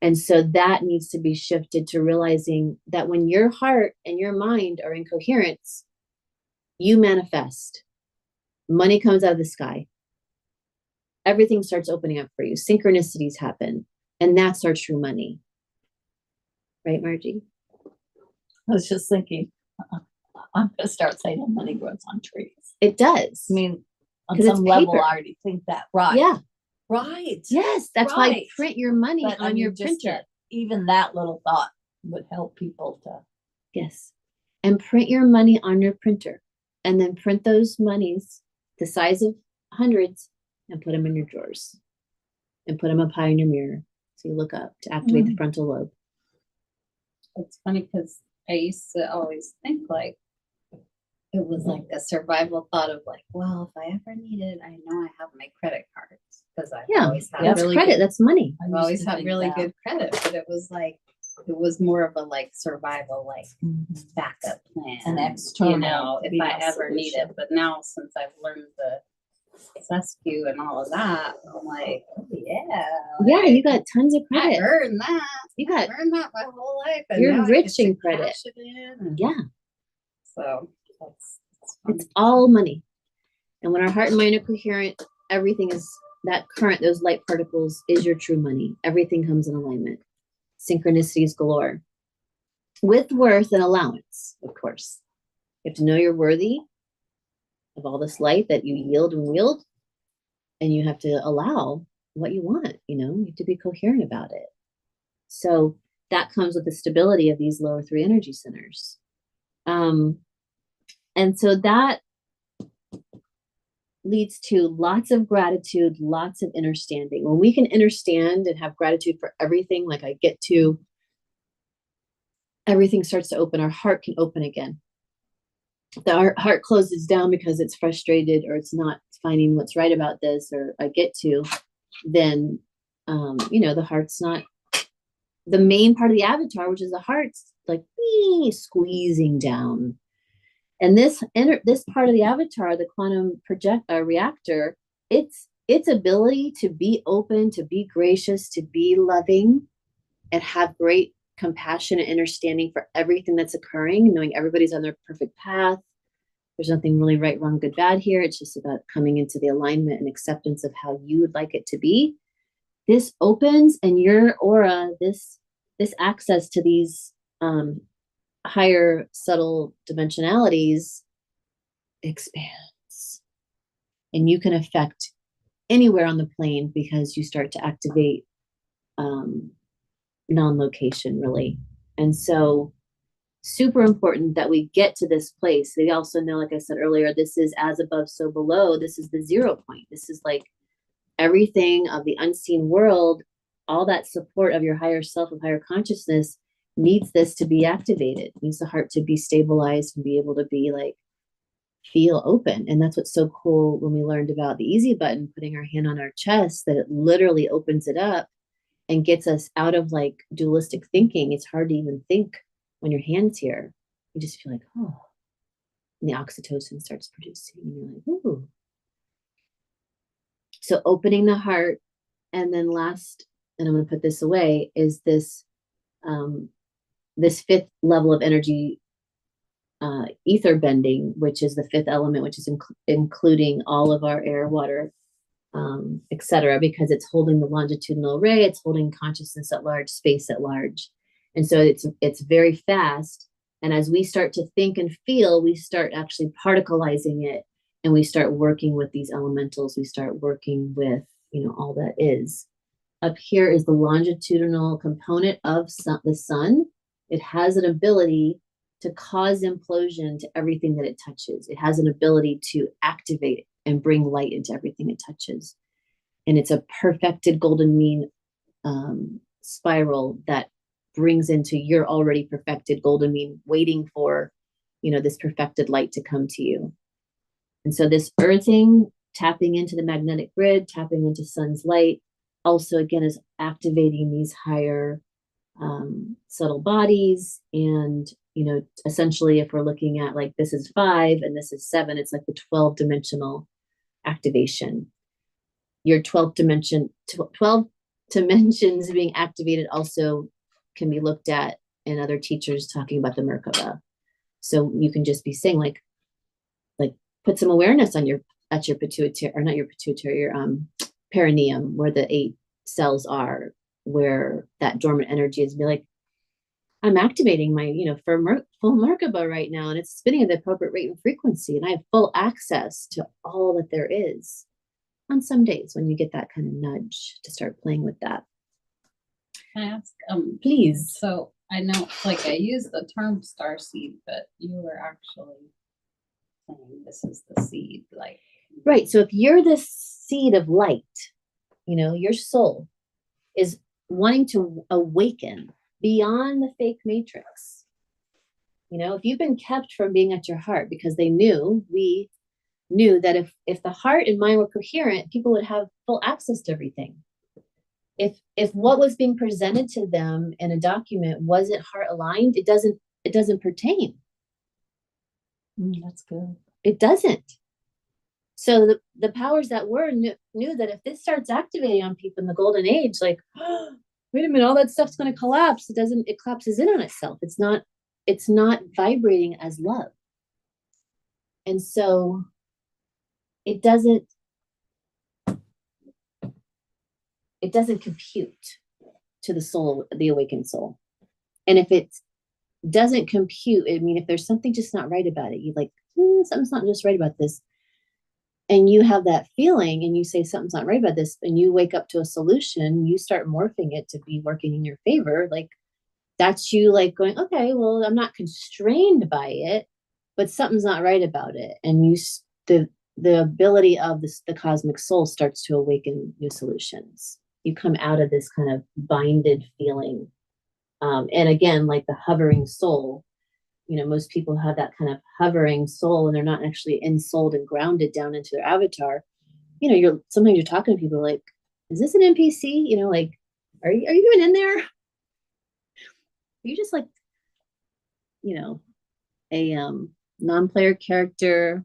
And so that needs to be shifted to realizing that when your heart and your mind are in coherence, you manifest. Money comes out of the sky. Everything starts opening up for you. Synchronicities happen. And that's our true money. Right, Margie? I was just thinking, I'm going to start saying money grows on trees. It does. I mean, on 'Cause it's some level, paper. I already think that. Right. Yeah. Right. Yes. That's why Right. print your money But, on your just printer. even that little thought would help people to. Yes. And print your money on your printer. And then print those monies the size of hundreds and put them in your drawers. And put them up high in your mirror. So you look up to activate the frontal lobe. It's funny because I used to always think like it was like a survival thought of like, well, if I ever need it, I know I have my credit cards, because I've always had That's really credit. good, That's money. I've always had really good credit, but it was more of a like survival, like backup plan, An external if I ever need it. But now since I've learned the Sescu and all of that. I'm like, oh, yeah. Yeah, like, you got tons of I credit. earned that. You got, I've earned that my whole life. And you're now I rich get to in credit. cash it in and- Yeah, So that's fun. it's all money. And when our heart and mind are coherent, everything is that current, those light particles is your true money. Everything comes in alignment. Synchronicities galore. With worth and allowance, of course. You have to know you're worthy of all this light that you yield and wield. And you have to allow what you want, you have to be coherent about it. So that comes with the stability of these lower 3 energy centers. And so that leads to lots of gratitude, lots of understanding. When we can understand and have gratitude for everything, like I get to, everything starts to open. Our heart can open again. If our heart closes down because it's frustrated or it's not finding what's right about this, or I get to, then, the heart's not the main part of the avatar, which is the heart's like squeezing down. And this part of the avatar, the quantum reactor, its ability to be open, to be gracious, to be loving, and have great compassion and understanding for everything that's occurring, knowing everybody's on their perfect path. There's nothing really right, wrong, good, bad here. It's just about coming into the alignment and acceptance of how you would like it to be. This opens, and your aura, this access to these higher subtle dimensionalities expands, and you can affect anywhere on the plane because you start to activate non-location, really. And so super important that we get to this place. They also know, like I said earlier, this is as above, so below. This is the 0 point. This is like everything of the unseen world. All that support of your higher self, of higher consciousness, needs this to be activated, needs the heart to be stabilized and be able to be like, feel open. And that's what's so cool when we learned about the easy button, putting our hand on our chest, that it literally opens it up and gets us out of like dualistic thinking. It's hard to even think when your hand's here. You just feel like, oh, and the oxytocin starts producing, and you're like, ooh. So opening the heart, and then last, and I'm going to put this away, is this this 5th level of energy, ether bending, which is the 5th element, which is including all of our air, water, etc., because it's holding the longitudinal array, it's holding consciousness at large, space at large. And so it's very fast. And as we start to think and feel, we start actually particleizing it, and we start working with these elementals. We start working with, all that is. Up here is the longitudinal component of the sun. It has an ability to cause implosion to everything that it touches. It has an ability to activate and bring light into everything it touches. And it's a perfected golden mean spiral that brings into your already perfected golden mean, waiting for, this perfected light to come to you. And so this earthing, tapping into the magnetic grid, tapping into sun's light, also again is activating these higher subtle bodies. And essentially, if we're looking at like this is 5 and this is 7, it's like the 12 dimensional activation. Your 12 dimensions being activated also can be looked at in other teachers talking about the Merkaba. So you can just be saying like put some awareness on your pituitary, or not your pituitary, your perineum, where the 8 cells are, where that dormant energy is. Be like, I'm activating my, full Merkaba right now, and it's spinning at the appropriate rate and frequency, and I have full access to all that there is. On some days when you get that kind of nudge to start playing with that. Can I ask? Please. So I know, like, I use the term starseed, but you were actually saying this is the seed, like. Right. So if you're the seed of light, your soul is wanting to awaken beyond the fake matrix. If you've been kept from being at your heart because we knew that if the heart and mind were coherent, people would have full access to everything. If what was being presented to them in a document wasn't heart aligned, it doesn't pertain. That's good. It doesn't. So the powers that were knew that if this starts activating on people in the golden age, like, wait a minute, all that stuff's going to collapse. It collapses in on itself. It's not vibrating as love. And so it doesn't compute to the soul, the awakened soul. And if it doesn't compute, I mean, if there's something just not right about it, you like, something's not just right about this. And you have that feeling and you say something's not right about this, and you wake up to a solution, you start morphing it to be working in your favor. Like, that's you like going, okay, well, I'm not constrained by it, but something's not right about it. And the ability of the cosmic soul starts to awaken new solutions. You come out of this kind of binded feeling. And again, like the hovering soul, most people have that kind of hovering soul and they're not actually ensouled and grounded down into their avatar. Sometimes you're talking to people like, is this an NPC? Like, are you even in there? Are you just like, a non-player character?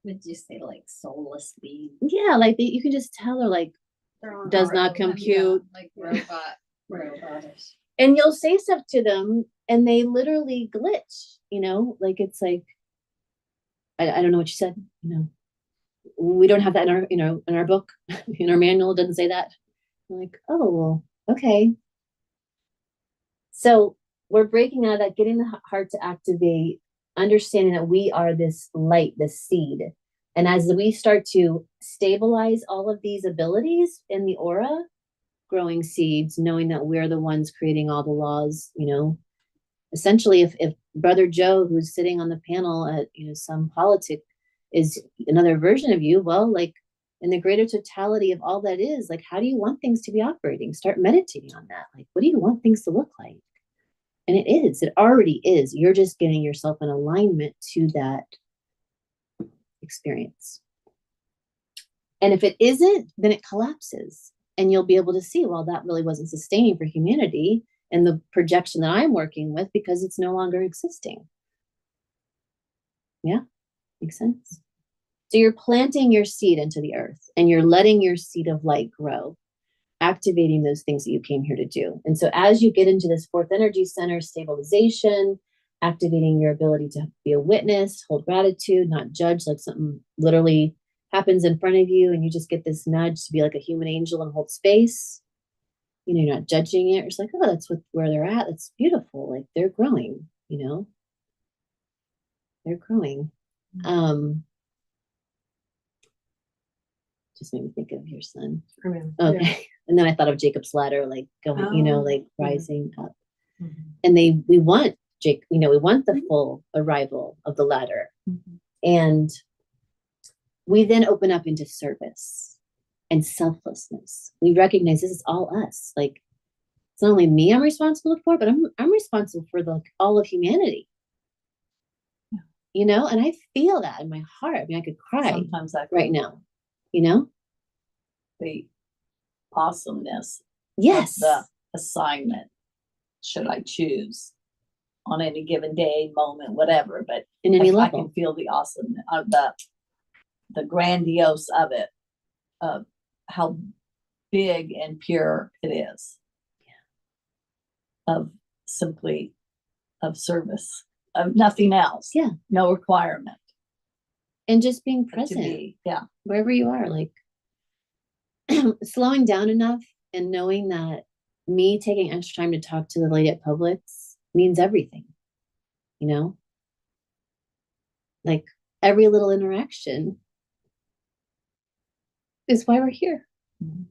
Would you say like soulless being? Yeah, like you can just tell her like does not compute. Like robotish. And you'll say stuff to them and they literally glitch, like it's like, I don't know what you said, we don't have that in our book, in our manual, it doesn't say that. I'm like, oh, well, okay. So we're breaking out of that, getting the heart to activate, understanding that we are this light, this seed. And as we start to stabilize all of these abilities in the aura, growing seeds, knowing that we're the ones creating all the laws, essentially if Brother Joe, who's sitting on the panel at, some politic is another version of you, well, like in the greater totality of all that is, like, how do you want things to be operating? Start meditating on that. Like, what do you want things to look like? And it already is. You're just getting yourself in alignment to that experience. And if it isn't, then it collapses. And you'll be able to see, well, that really wasn't sustaining for humanity and the projection that I'm working with because it's no longer existing. Yeah, makes sense. So you're planting your seed into the earth and you're letting your seed of light grow, activating those things that you came here to do. And so as you get into this fourth energy center, stabilization, activating your ability to be a witness, hold gratitude, not judge, like something literally happens in front of you and you just get this nudge to be like a human angel and hold space. You're not judging it. You're just like, oh, that's where they're at. That's beautiful. Like they're growing, they're growing. Just made me think of your son. Okay. Yeah. And then I thought of Jacob's ladder, like going, like rising up. Mm-hmm. And we want we want the full arrival of the ladder. Mm-hmm. And we then open up into service and selflessness. We recognize this is all us. Like, it's not only me I'm responsible for, but I'm responsible for all of humanity. Yeah. And I feel that in my heart. I mean, I could cry sometimes right now. The awesomeness. Yes. Of the assignment, should I choose on any given day, moment, whatever, but in any level. I can feel the awesomeness of the grandiose of it, of how big and pure it is. Yeah. Of service, of nothing else. Yeah. No requirement. And just being present. Wherever you are, like slowing down enough and knowing that me taking extra time to talk to the lady at Publix means everything, like every little interaction is why we're here. Mm-hmm.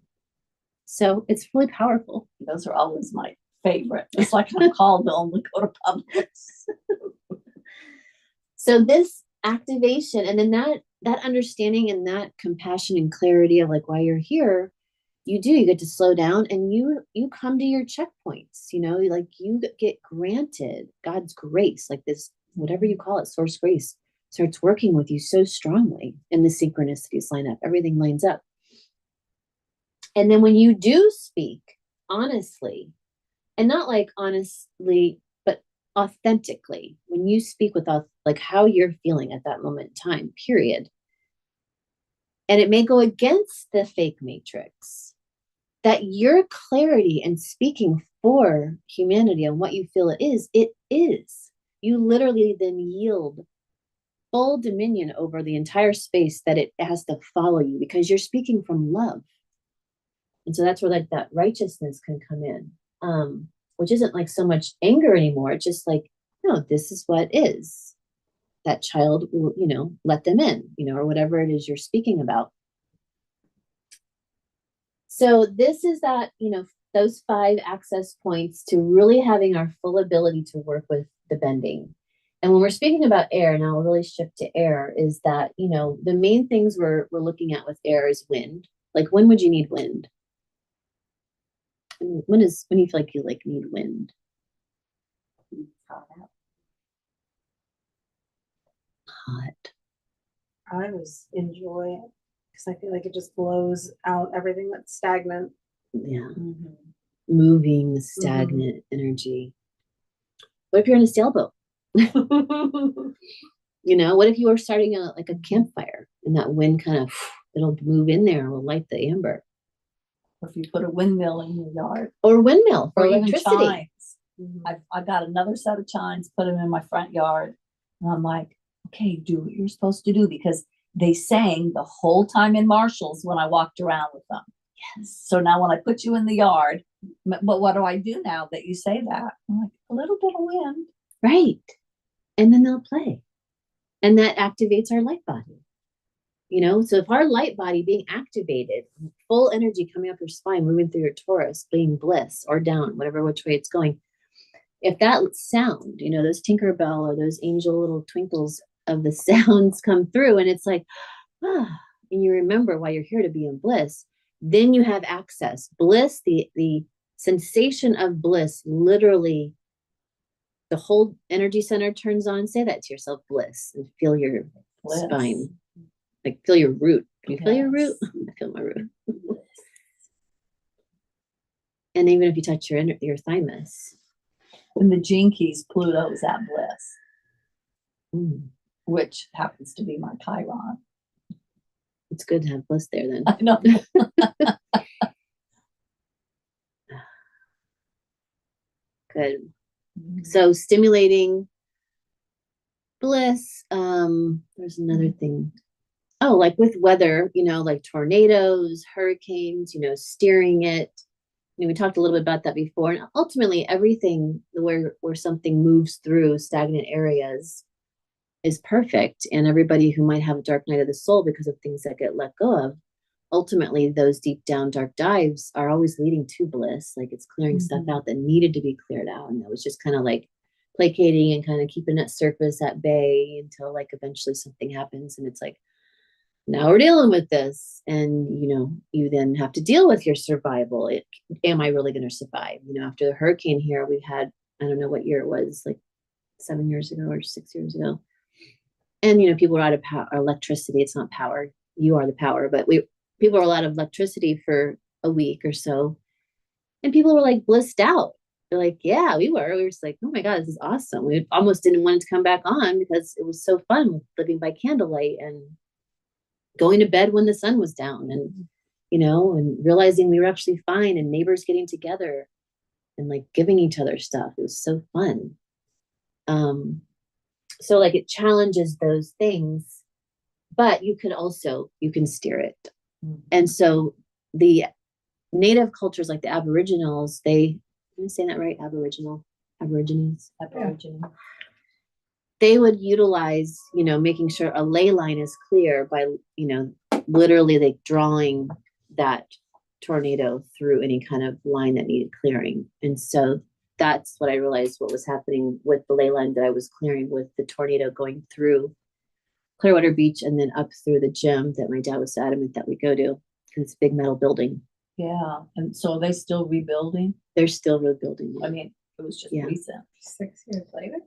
So it's really powerful. Those are always my favorite. It's like I'm called to only go to Publix. So this activation and then that understanding and that compassion and clarity of like why you're here, you get to slow down and you come to your checkpoints, like you get granted God's grace, like this, whatever you call it, source grace starts working with you so strongly, and the synchronicities line up, everything lines up. And then when you do speak honestly, and not like honestly, but authentically, when you speak with like how you're feeling at that moment in time, period, and it may go against the fake matrix, that your clarity and speaking for humanity and what you feel it is, you literally then yield full dominion over the entire space that it has to follow you, because you're speaking from love. And so that's where like that righteousness can come in, which isn't like so much anger anymore. It's just like, no, this is what is. That child will, let them in, or whatever it is you're speaking about. So this is that, those 5 access points to really having our full ability to work with the bending. And when we're speaking about air, now we'll really shift to air, is that, the main things we're looking at with air is wind. Like, when would you need wind? When do you feel like you need wind? Hot. I always enjoy it because I feel like it just blows out everything that's stagnant. Yeah. Mhm. Moving the stagnant energy. What if you're in a sailboat? What if you were starting a campfire and that wind kind of, it'll move in there and will light the amber. Or if you put a windmill in your yard. Or windmill for Or even electricity. chimes. I got another set of chimes, put them in my front yard. And I'm like, okay, do what you're supposed to do, because they sang the whole time in Marshalls when I walked around with them. Yes. So now when I put you in the yard, but what do I do now that you say that? I'm like, a little bit of wind. Right. And then they'll play. And that activates our light body. So if our light body being activated, full energy coming up your spine, moving through your torus, being bliss or down, whatever which way it's going. If that sound, those Tinkerbell or those angel little twinkles of the sounds come through, and it's like, and you remember why you're here, to be in bliss, then you have access. Bliss, the sensation of bliss, literally the whole energy center turns on. Say that to yourself, bliss, and feel your spine. Like, feel your root. Can you feel your root? I feel my root. And even if you touch your thymus. And the Gene Keys, Pluto's at bliss, which happens to be my Chiron. It's good to have bliss there then. I know. Good. So stimulating bliss. There's another thing. Oh, like with weather, like tornadoes, hurricanes, steering it. We talked a little bit about that before. And ultimately, everything where something moves through stagnant areas is perfect. And everybody who might have a dark night of the soul because of things that get let go of, ultimately, those deep down dark dives are always leading to bliss. Like, it's clearing stuff out that needed to be cleared out. And that was just kind of like placating and kind of keeping that surface at bay until like eventually something happens. And it's like, now we're dealing with this. And, you then have to deal with your survival. Am I really going to survive? After the hurricane here, we had, I don't know what year it was, like 7 years ago or 6 years ago. And, people were out of power, electricity. It's not power. You are the power. But people were out of electricity for a week or so. And people were like blissed out. They're like, yeah, we were. We were just like, oh my God, this is awesome. We almost didn't want it to come back on because it was so fun living by candlelight and going to bed when the sun was down, and and realizing we were actually fine, and neighbors getting together and like giving each other stuff. It was so fun. So like it challenges those things, but you can steer it. And so the native cultures, like the Aboriginals, am I saying that right? Aborigines. They would utilize, making sure a ley line is clear by, literally like drawing that tornado through any kind of line that needed clearing. And so that's what I realized what was happening with the ley line that I was clearing, with the tornado going through Clearwater Beach and then up through the gym that my dad was adamant that we go to, because it's a big metal building. Yeah. And so are they still rebuilding? They're still rebuilding. I mean, it was just Yeah. recent. 6 years later?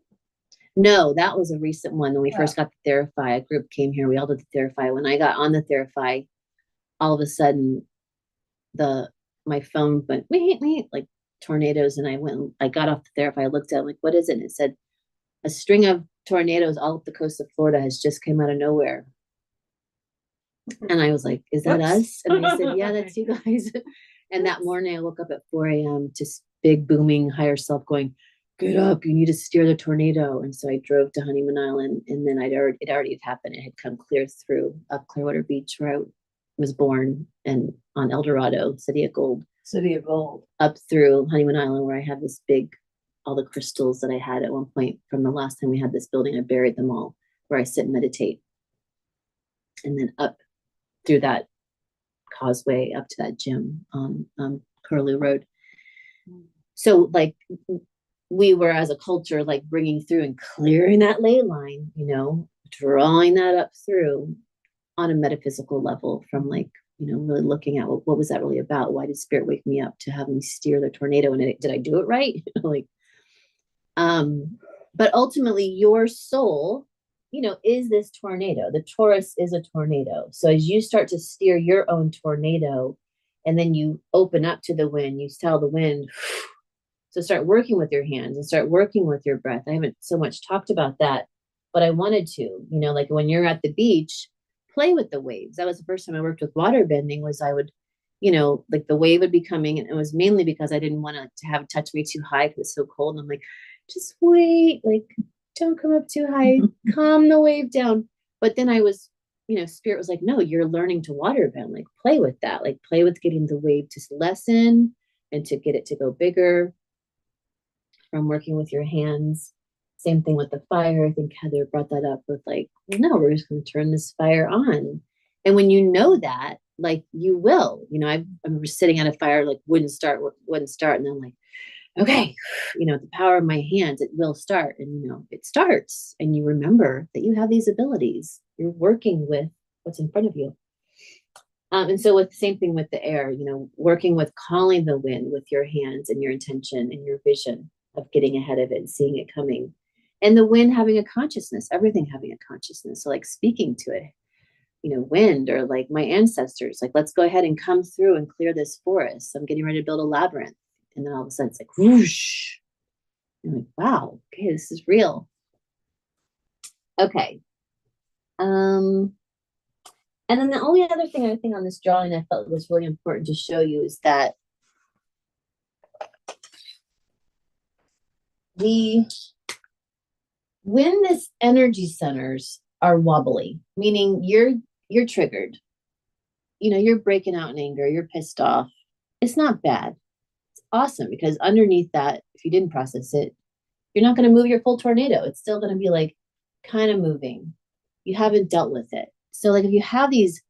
No, that was a recent one. When we first got the Therify, a group came here. We all did the Therify. When I got on the Therify, all of a sudden, my phone went like tornadoes, and I got off the Therify. I looked at it, like, what is it? And it said a string of tornadoes all up the coast of Florida has just came out of nowhere. And I was like, is that Whoops. us? And they said, yeah, that's you guys. And that morning I woke up at 4 a.m. to big booming higher self going, get up, you need to steer the tornado. And so I drove to Honeyman Island, and then it already had happened. It had come clear through up Clearwater Beach where I was born, and on El Dorado, City of Gold, City of Gold. up through Honeyman Island where I have this big, all the crystals that I had at one point from the last time we had this building. I buried them all where I sit and meditate. And then up through that causeway up to that gym on Curlew Road. So like we were as a culture, like bringing through and clearing that ley line, you know, drawing that up through on a metaphysical level from like, you know, really looking at what was that really about? Why did spirit wake me up to have me steer the tornado? And did I do it right? Like, but ultimately your soul, you know, is this tornado. The Taurus is a tornado. So as you start to steer your own tornado, and then you open up to the wind, you tell the wind, so start working with your hands and start working with your breath. I haven't so much talked about that, but I wanted to, you know, like when you're at the beach, play with the waves. That was the first time I worked with water bending. Was I would, you know, like the wave would be coming, and it was mainly because I didn't want to have it touch me too high because it's so cold. And I'm like, just wait, like don't come up too high, calm the wave down. But then I was, you know, spirit was like, no, you're learning to water bend, like play with that, like play with getting the wave to lessen and to get it to go bigger from working with your hands. Same thing with the fire. I think Heather brought that up with like, well, no, we're just going to turn this fire on. And when you know that, like you will, you know, I remember sitting at a fire, like wouldn't start. And then like, okay, you know, the power of my hands, it will start. And, you know, it starts. And you remember that you have these abilities. You're working with what's in front of you. And so with the same thing with the air, you know, working with calling the wind with your hands and your intention and your vision of getting ahead of it and seeing it coming. And the wind having a consciousness, everything having a consciousness. So like speaking to it, you know, wind, or like my ancestors, like, let's go ahead and come through and clear this forest. I'm getting ready to build a labyrinth. And then all of a sudden it's like, whoosh. And I'm like, wow, okay, this is real. Okay. And then the only other thing I think on this drawing I felt was really important to show you is that when this energy centers are wobbly, meaning you're triggered, you know, you're breaking out in anger, you're pissed off, it's not bad. It's awesome, because underneath that, if you didn't process it, you're not going to move your full tornado. It's still going to be like kind of moving. You haven't dealt with it. So like if you have these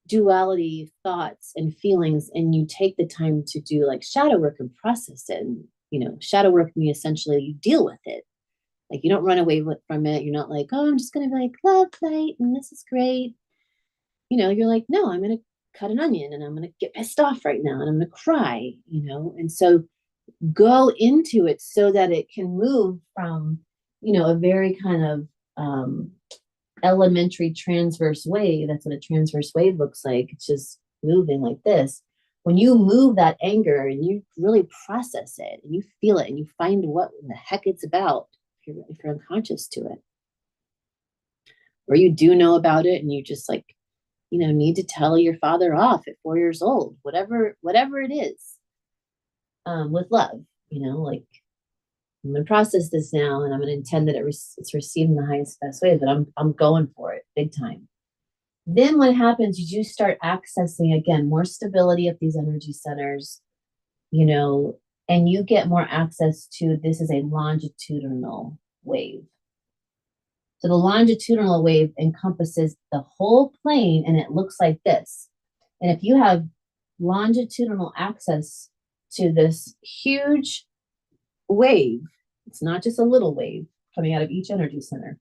duality thoughts and feelings, and you take the time to do like shadow work and process it, and, you know, shadow work means essentially you deal with it. Like you don't run away from it. You're not like, oh, I'm just going to be like, love, light, and this is great. You know, you're like, no, I'm going to cut an onion, and I'm going to get pissed off right now, and I'm going to cry, you know? And so go into it so that it can move from, you know, a very kind of elementary transverse wave. That's what a transverse wave looks like. It's just moving like this. When you move that anger and you really process it and you feel it and you find what the heck it's about, if you're unconscious to it, or you do know about it and you just like, you know, need to tell your father off at 4 years old, whatever it is, with love, you know, like, I'm going to process this now, and I'm going to intend that it's received in the highest best way, but I'm going for it big time. Then what happens is you start accessing again more stability of these energy centers, you know, and you get more access to, this is a longitudinal wave. So the longitudinal wave encompasses the whole plane, and it looks like this. And if you have longitudinal access to this huge wave, it's not just a little wave coming out of each energy center.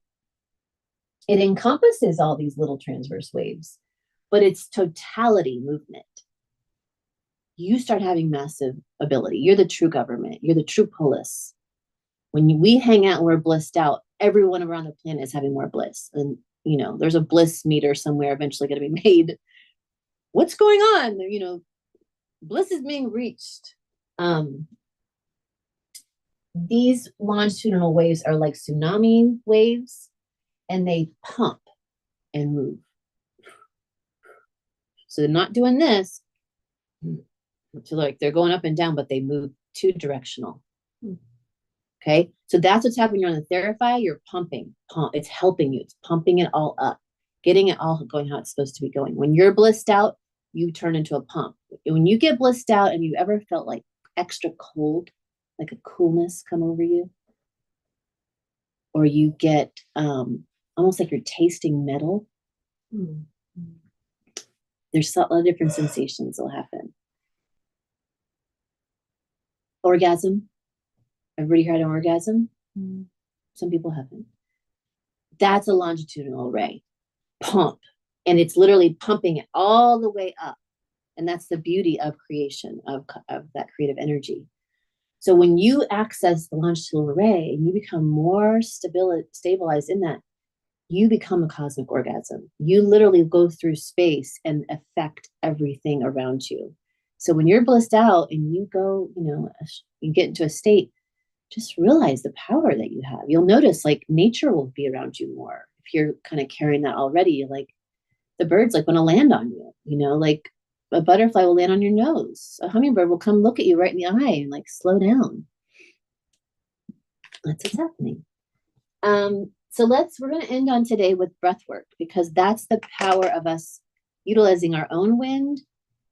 It encompasses all these little transverse waves, but it's totality movement. You start having massive ability. You're the true government. You're the true police. When we hang out and we're blissed out, everyone around the planet is having more bliss. And, you know, there's a bliss meter somewhere eventually going to be made. What's going on? You know, bliss is being reached. These longitudinal waves are like tsunami waves, and they pump and move. So they're not doing this. So like they're going up and down, but they move two directional. Okay. So that's what's happening on the Therify. You're pumping, it's helping you. It's pumping it all up, getting it all going how it's supposed to be going. When you're blissed out, you turn into a pump. When you get blissed out and you ever felt like extra cold, like a coolness come over you, or you get almost like you're tasting metal, there's a lot of different sensations that'll happen. Orgasm. Everybody had an orgasm? Some people haven't. That's a longitudinal ray pump. And it's literally pumping it all the way up. And that's the beauty of creation, of that creative energy. So when you access the longitudinal array and you become more stabilized in that, you become a cosmic orgasm. You literally go through space and affect everything around you. So when you're blissed out and you go, you get into a state, just realize the power that you have. You'll notice like nature will be around you more. If you're kind of carrying that already, like the birds like want to land on you, like a butterfly will land on your nose. A hummingbird will come look at you right in the eye and like slow down. That's what's happening. So we're going to end on today with breath work, because that's the power of us utilizing our own wind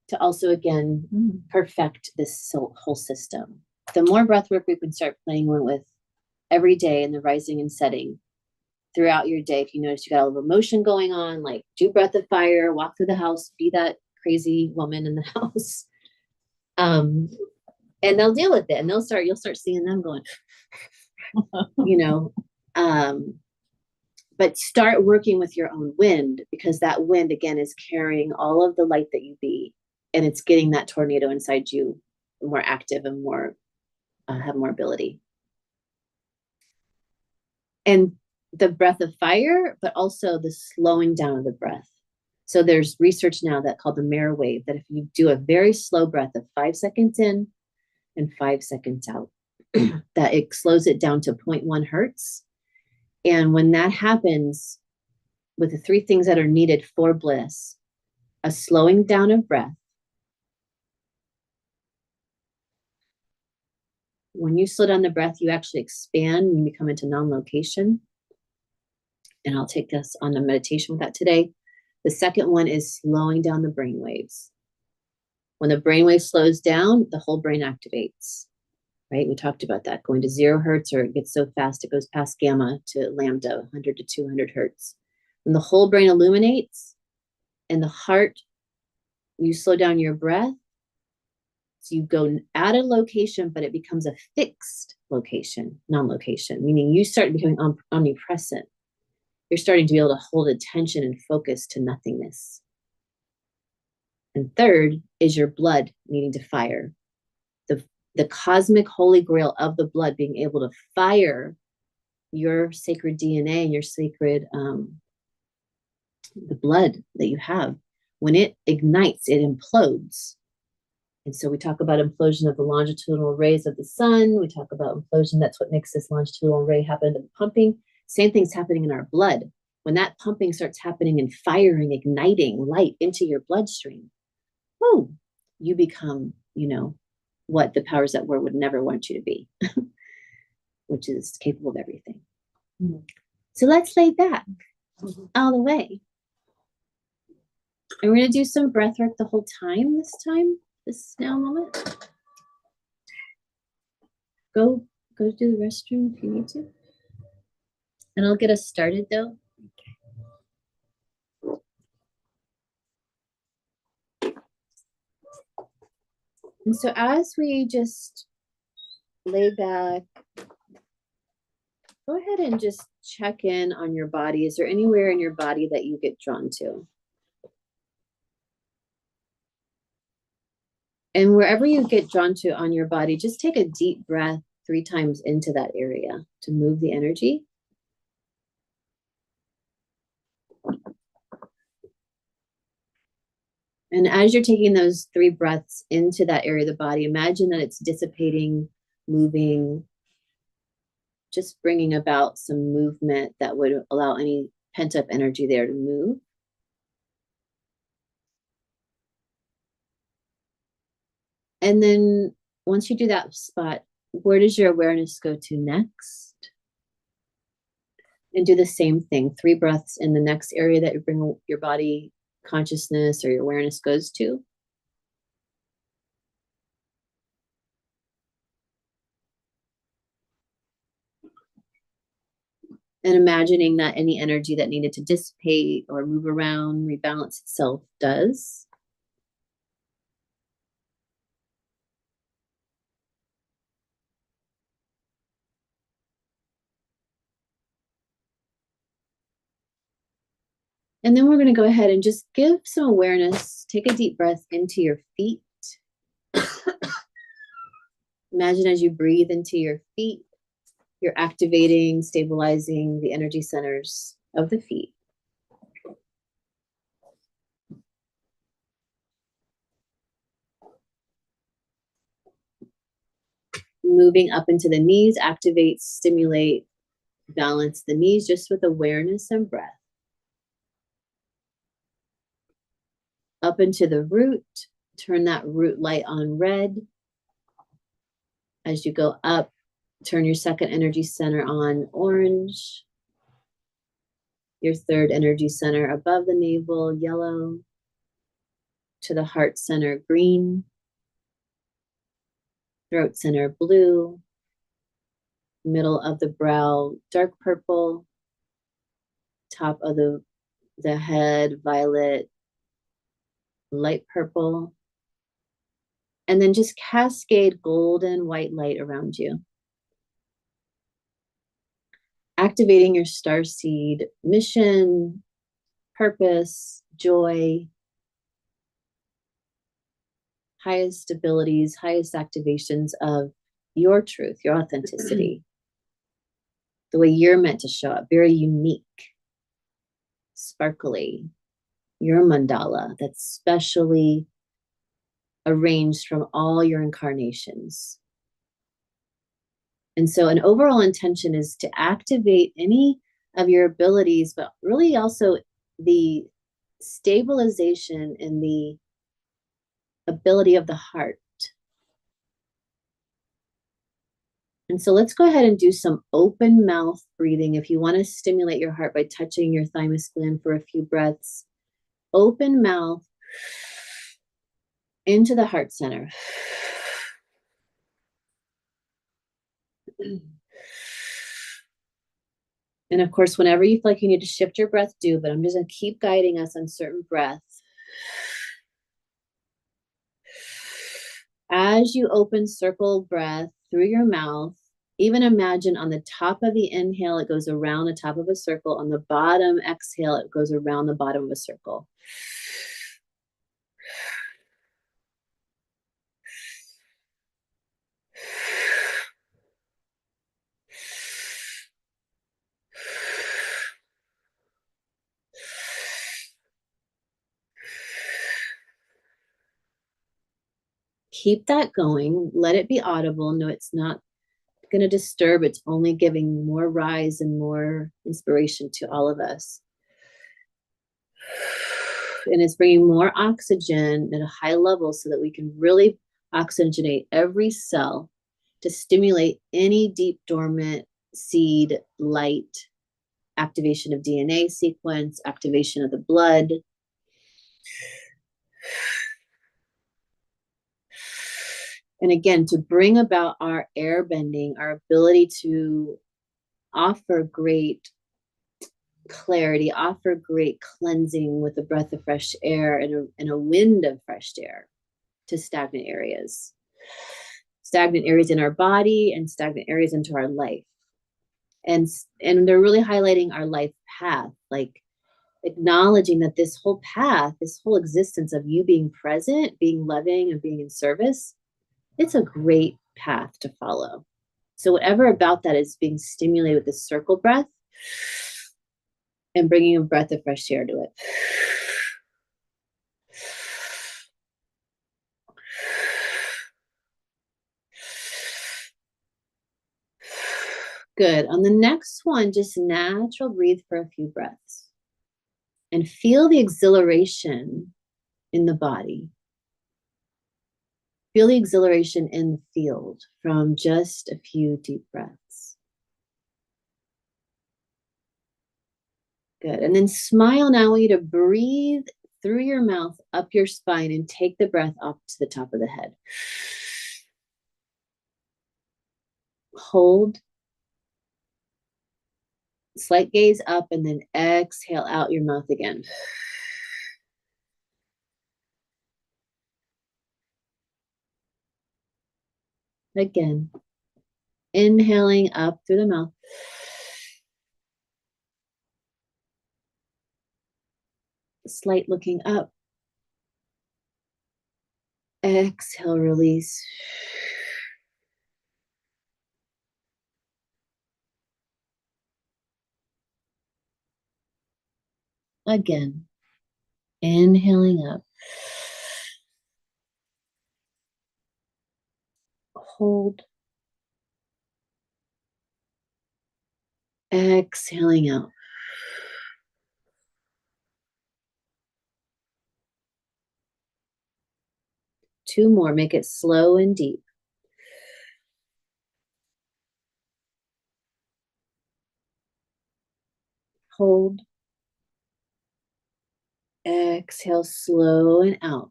to also, again, perfect this whole system. The more breath work we can start playing with every day in the rising and setting throughout your day. If you notice you got a little emotion going on, like do breath of fire, walk through the house, be that crazy woman in the house. And they'll deal with it, and you'll start seeing them going, but start working with your own wind, because that wind again is carrying all of the light that you be, and it's getting that tornado inside you more active and more have more ability. And the breath of fire, but also the slowing down of the breath. So there's research now that called the Mare wave, that if you do a very slow breath of 5 seconds in and 5 seconds out, that it slows it down to 0.1 hertz. And when that happens, with the 3 things that are needed for bliss, a slowing down of breath. When you slow down the breath, you actually expand and you become into non-location. And I'll take us on a meditation with that today. The second one is slowing down the brain waves. When the brainwave slows down, the whole brain activates, right? We talked about that, going to 0 hertz, or it gets so fast it goes past gamma to lambda, 100 to 200 hertz. When the whole brain illuminates and the heart, you slow down your breath. So you go at a location, but it becomes a fixed location, non-location, meaning you start becoming omnipresent. You're starting to be able to hold attention and focus to nothingness. And third is your blood needing to fire. The cosmic holy grail of the blood being able to fire your sacred DNA and your sacred, the blood that you have. When it ignites, it implodes. And so we talk about implosion of the longitudinal rays of the sun. We talk about implosion. That's what makes this longitudinal ray happen to the pumping. Same thing's happening in our blood. When that pumping starts happening and firing, igniting light into your bloodstream, whoo, you become, what the powers that were would never want you to be, which is capable of everything. So let's lay back all the way. And we're going to do some breath work the whole time this now moment. Go to the restroom if you need to. And I'll get us started though. And so as we just lay back, go ahead and just check in on your body. Is there anywhere in your body that you get drawn to? And wherever you get drawn to on your body, just take a deep breath 3 times into that area to move the energy. And as you're taking those 3 breaths into that area of the body, imagine that it's dissipating, moving, just bringing about some movement that would allow any pent-up energy there to move. And then once you do that spot, where does your awareness go to next? And do the same thing, 3 breaths in the next area that you bring your body consciousness or your awareness goes to. And imagining that any energy that needed to dissipate or move around, rebalance itself does. And then we're going to go ahead and just give some awareness. Take a deep breath into your feet. Imagine as you breathe into your feet, you're activating, stabilizing the energy centers of the feet. Moving up into the knees, activate, stimulate, balance the knees just with awareness and breath. Up into the root, turn that root light on red. As you go up, turn your second energy center on orange. Your third energy center above the navel, yellow. To the heart center, green. Throat center, blue. Middle of the brow, dark purple. Top of the head, violet, light purple. And then just cascade golden white light around you. Activating your starseed mission, purpose, joy, highest abilities, highest activations of your truth, your authenticity, the way you're meant to show up, very unique, sparkly, your mandala that's specially arranged from all your incarnations. And so an overall intention is to activate any of your abilities, but really also the stabilization and the ability of the heart. And so let's go ahead and do some open mouth breathing. If you want to stimulate your heart by touching your thymus gland for a few breaths, open mouth into the heart center. And of course, whenever you feel like you need to shift your breath, do, but I'm just going to keep guiding us on certain breaths. As you open circle breath through your mouth, even imagine on the top of the inhale, it goes around the top of a circle. On the bottom exhale, it goes around the bottom of a circle. Keep that going. Let it be audible. No, it's not going to disturb. It's only giving more rise and more inspiration to all of us. And it's bringing more oxygen at a high level so that we can really oxygenate every cell to stimulate any deep dormant seed light, activation of DNA sequence, activation of the blood. And again, to bring about our air bending, our ability to offer great clarity, offer great cleansing with a breath of fresh air and a wind of fresh air to stagnant areas. Stagnant areas in our body and stagnant areas into our life. And they're really highlighting our life path, like acknowledging that this whole path, this whole existence of you being present, being loving, and being in service, it's a great path to follow. So whatever about that is being stimulated with this circle breath and bringing a breath of fresh air to it. Good. On the next one, just natural breathe for a few breaths and feel the exhilaration in the body. Feel the exhilaration in the field from just a few deep breaths. Good. And then smile now. I want you to breathe through your mouth up your spine and take the breath up to the top of the head. Hold. Slight gaze up and then exhale out your mouth again. Again. Inhaling up through the mouth. Slight looking up. Exhale, release. Again. Inhaling up. Hold. Exhaling out. Two more. Make it slow and deep. Hold. Exhale, slow and out.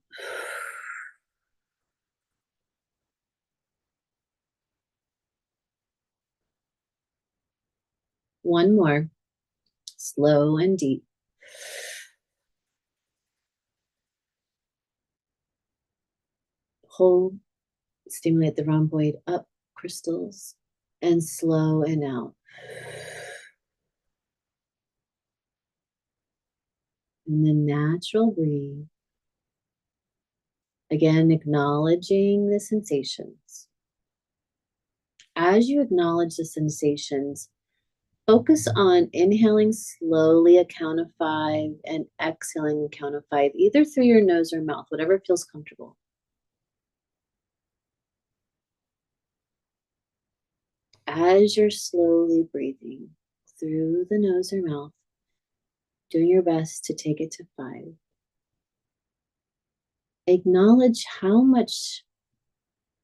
One more. Slow and deep. Hold. Stimulate the rhomboid up crystals and slow and out. And then natural breathe. Again, acknowledging the sensations. As you acknowledge the sensations, focus on inhaling slowly a count of 5 and exhaling a count of 5, either through your nose or mouth, whatever feels comfortable. As you're slowly breathing through the nose or mouth, doing your best to take it to 5. Acknowledge how much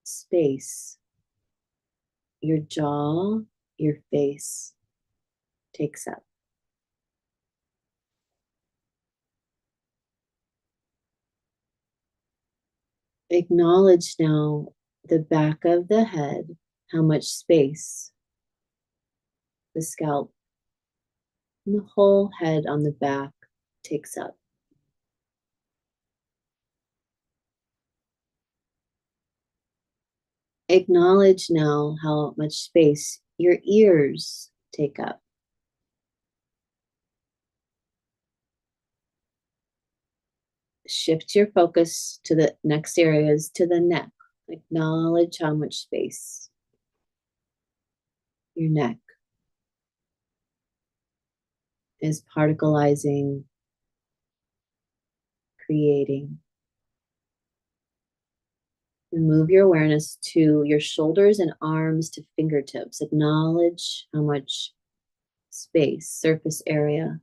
space your jaw, your face takes up. Acknowledge now the back of the head, how much space the scalp and the whole head on the back takes up. Acknowledge now how much space your ears take up. Shift your focus to the next areas, to the neck. Acknowledge how much space your neck is particleizing, creating. And move your awareness to your shoulders and arms to fingertips. Acknowledge how much space, surface area.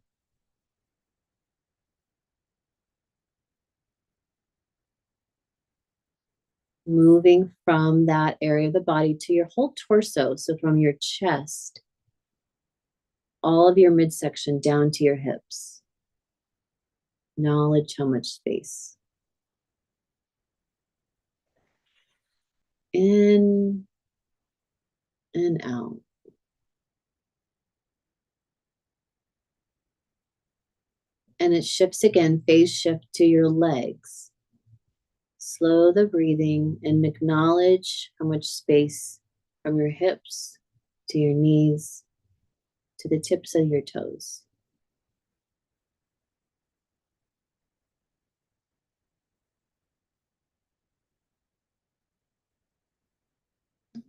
Moving from that area of the body to your whole torso. So from your chest, all of your midsection down to your hips. Acknowledge how much space. In and out. And it shifts again, phase shift to your legs. Slow the breathing and acknowledge how much space from your hips to your knees to the tips of your toes.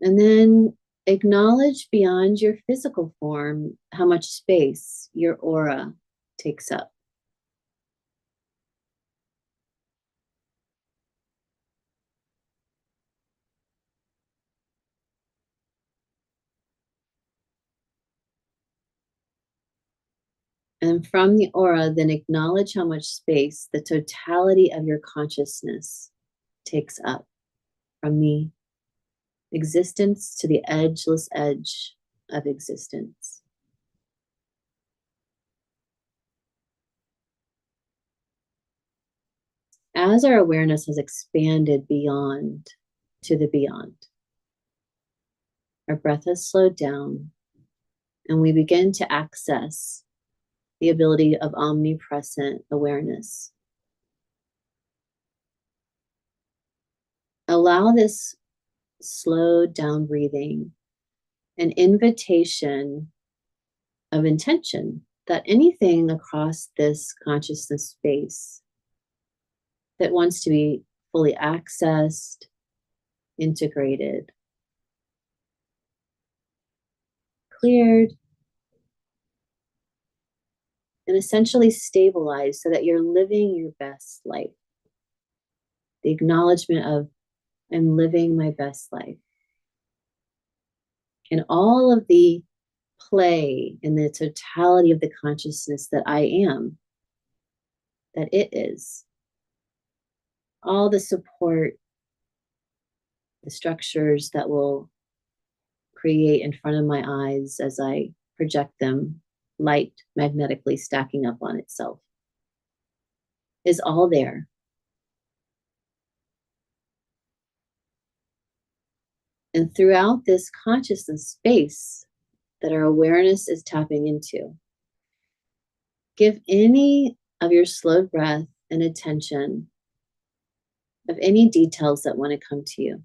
And then acknowledge beyond your physical form how much space your aura takes up. And from the aura, then acknowledge how much space the totality of your consciousness takes up. from the existence to the edgeless edge of existence. As our awareness has expanded beyond to the beyond, our breath has slowed down and we begin to access the ability of omnipresent awareness. Allow this slowed down breathing an invitation of intention that anything across this consciousness space that wants to be fully accessed, integrated, cleared, and essentially stabilized so that you're living your best life. The acknowledgement of, I'm living my best life. And all of the play in the totality of the consciousness that I am, that it is. All the support, the structures that will create in front of my eyes as I project them, light magnetically stacking up on itself, is all there. And throughout this consciousness space that our awareness is tapping into, give any of your slowed breath and attention of any details that want to come to you.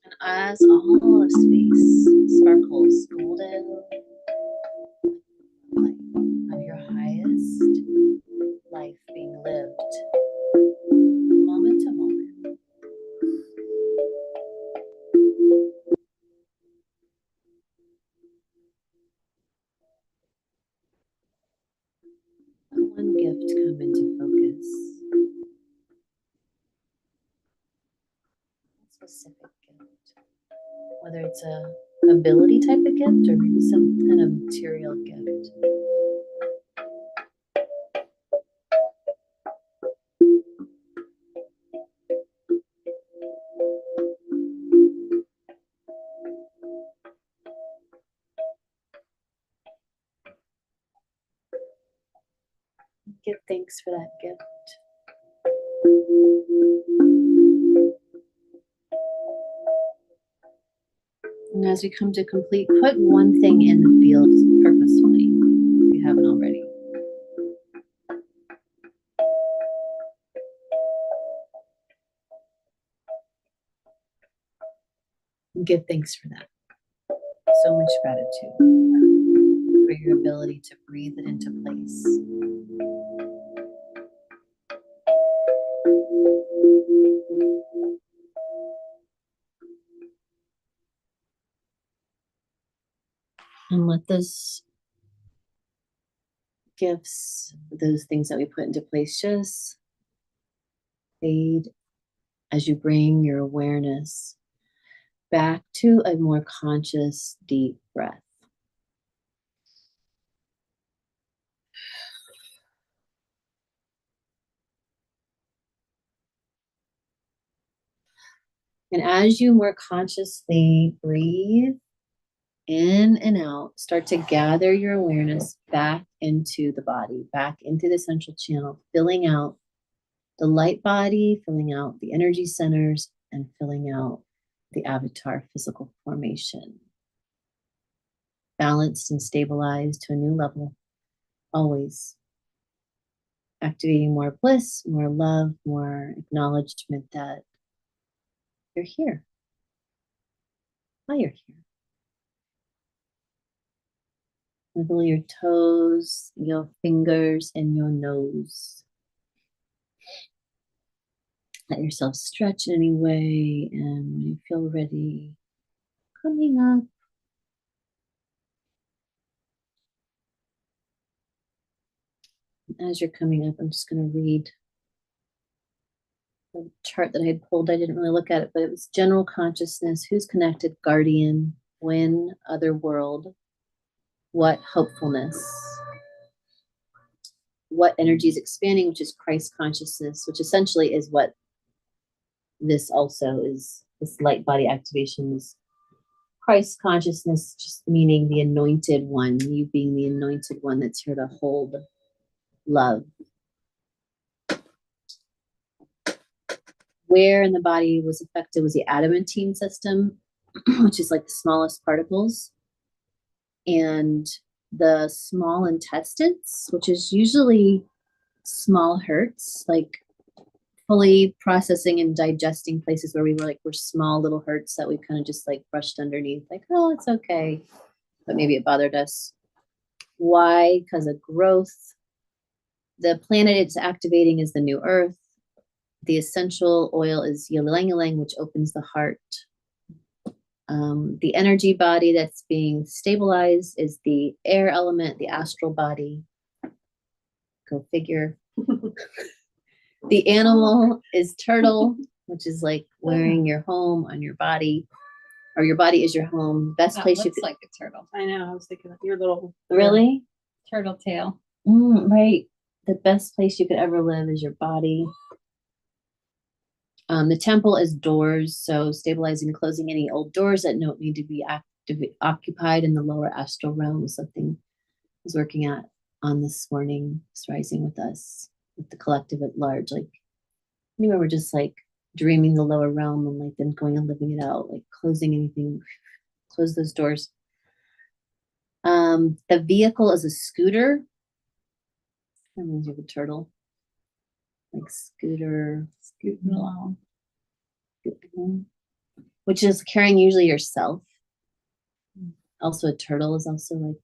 And as all of space sparkles golden light of your highest life being lived moment to moment, let one gift come into focus. A specific gift, whether it's a ability type of gift or maybe some kind of material gift. Give thanks for that gift. And as we come to complete, put one thing in the field purposefully, if you haven't already. And give thanks for that. So much gratitude for your ability to breathe it into place. And let those gifts, those things that we put into place, just fade as you bring your awareness back to a more conscious, deep breath. And as you more consciously breathe in and out, start to gather your awareness back into the body, back into the central channel, filling out the light body, filling out the energy centers, and filling out the avatar physical formation. Balanced and stabilized to a new level, always. Activating more bliss, more love, more acknowledgement that you're here. Why you're here. Wiggle your toes, your fingers, and your nose. Let yourself stretch anyway, and when you feel ready, coming up. As you're coming up, I'm just going to read the chart that I had pulled. I didn't really look at it, but it was general consciousness, who's connected, guardian, when, other world, what, hopefulness, what energy is expanding, which is Christ consciousness, which essentially is what this also is. This light body activation is Christ consciousness, just meaning the anointed one, you being the anointed one that's here to hold love. Where in the body was affected was the adamantine system, which is like the smallest particles, and the small intestines, which is usually small hurts, like fully processing and digesting places where we were small little hurts that we kind of just like brushed underneath, like, oh, it's okay. But maybe it bothered us. Why? Because of growth. The planet it's activating is the new earth. The essential oil is ylang ylang, which opens the heart. The energy body that's being stabilized is the air element, the astral body. Go figure. The animal is turtle, which is like wearing your home on your body, or your body is your home. Best That place you looks could. like a turtle. I know, I was thinking of your little. Really? Turtle tail. Right. The best place you could ever live is your body. The temple is doors, so stabilizing and closing any old doors that don't need to be occupied in the lower astral realm was something I was working at on this morning, this rising with us, with the collective at large. Like, anyway, we're just like dreaming the lower realm and like then going and living it out, like closing anything, close those doors. The vehicle is a scooter. That reminds you of a turtle. Like scooter. Scooting along. Which is carrying usually yourself. Also, a turtle is also like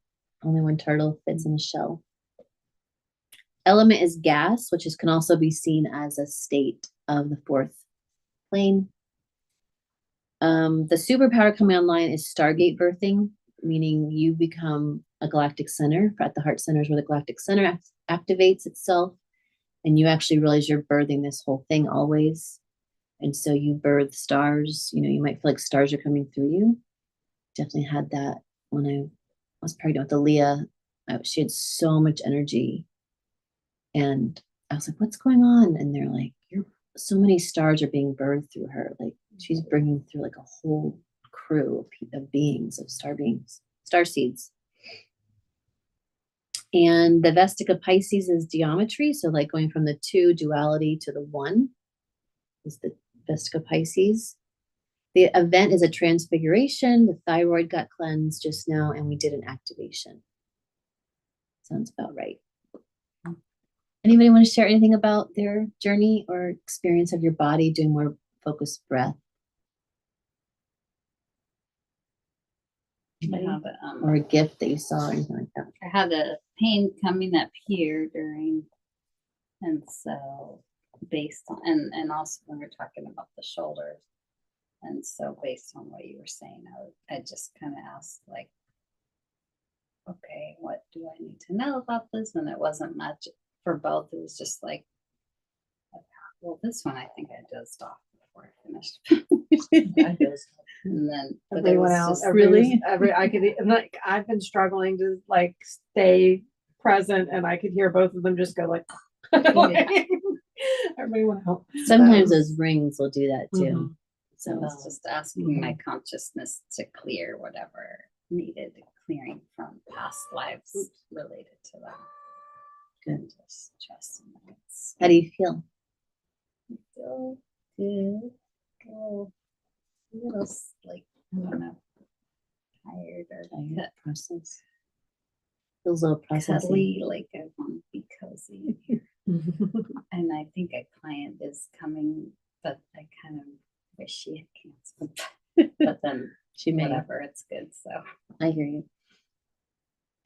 only one turtle fits in a shell. Element is gas, which can also be seen as a state of the fourth plane. The superpower coming online is Stargate birthing, meaning you become a galactic center. At the heart center is where the galactic center activates itself, and you actually realize you're birthing this whole thing always. And so you birth stars. You know, you might feel like stars are coming through you. Definitely had that when I was pregnant with Aaliyah. She had so much energy. And I was like, what's going on? And they're like, so many stars are being birthed through her. Like, she's bringing through like a whole crew of beings, of star beings, star seeds. And the Vestica Pisces is geometry. So like going from the 2 duality to the 1 is the Vestica Pisces. The event is a transfiguration. The thyroid got cleansed just now, and we did an activation. Sounds about right. Anybody want to share anything about their journey or experience of your body doing more focused breath? had or a gift that you saw or anything like that? I had a pain coming up here during, and so based on, and also when we're talking about the shoulders. And so based on what you were saying, I just kind of asked like, okay, what do I need to know about this? And it wasn't much for both. It was just like, well, this one I think I dozed off before I finished. I dozed off. And then, but it Everyone was else, just Really? I could, and like, I've been struggling to like stay present, and I could hear both of them just go like, everybody went out. Sometimes Um, those rings will do that too. Mhm. So I So was just asking my consciousness to clear whatever needed clearing from past lives related to that. Good. Just trusting that it's how do you feel? still good. Still a little like, I don't know, tired or Process. Feels a little processing. cuddly, like I want to be cozy. And I think a client is coming, but I kind of wish she had canceled. But then She may. whatever, it's good. So I hear you.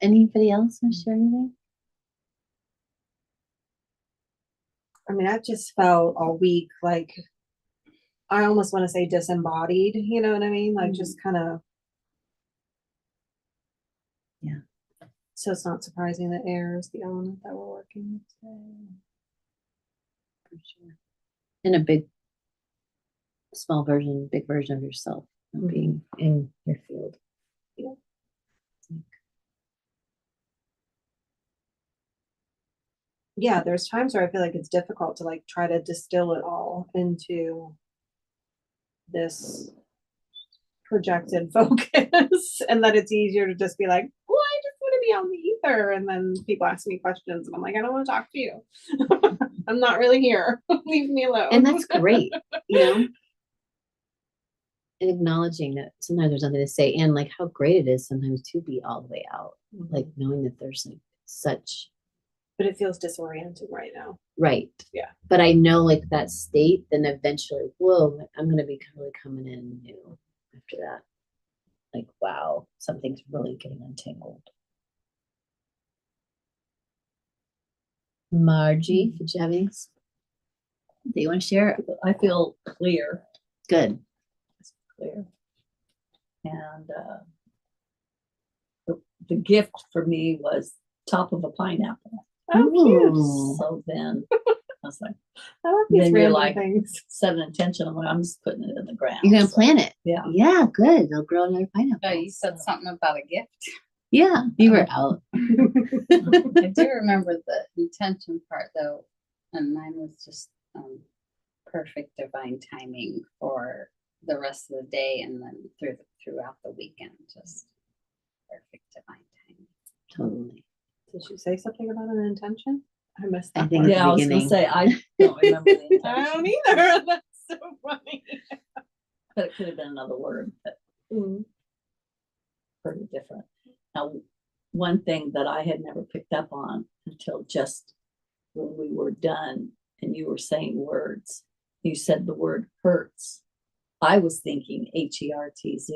Anybody else want to share anything? I mean, I've just felt all week like I almost want to say disembodied, you know what I mean? Like just kind of. Yeah. So it's not surprising that air is the element that we're working with today. For sure. In a small version, big version of yourself, not being in your field. Yeah, there's times where I feel like it's difficult to like try to distill it all into this projected focus, and that it's easier to just be like, well, I just want to be on the ether, and then people ask me questions and I'm like, I don't want to talk to you. I'm not really here. Leave me alone. And that's great, you know? And acknowledging that sometimes there's nothing to say, and like how great it is sometimes to be all the way out, like knowing that there's like such but it feels disorienting right now. right. Yeah. But I know like that state, then eventually, whoa, I'm gonna be really coming in new after that. Like, wow, something's really getting untangled. Margie, did you have anything that you want to share? I feel clear. Good. Clear. And the gift for me was top of a pineapple. Oh, cute. Ooh. So then I was like, I love these Then you're random like- things. set an intention. I'm like, I'm just putting it in the ground. You're gonna So, plant it. Yeah. Yeah, good. They'll grow another pineapple. oh, you said something about a gift. Yeah, you were out. I do remember the intention part though, and mine was just perfect divine timing for the rest of the day and then throughout the weekend. Just perfect divine timing. Totally. Did you say something about an intention? I missed I that. think part. at Yeah, the I was gonna beginning. say I don't remember the intention. I don't either. That's so funny. But it could have been another word that Mm. pretty different. Now, one thing that I had never picked up on until just when we were done and you were saying words, you said the word hurts. I was thinking HERTZ.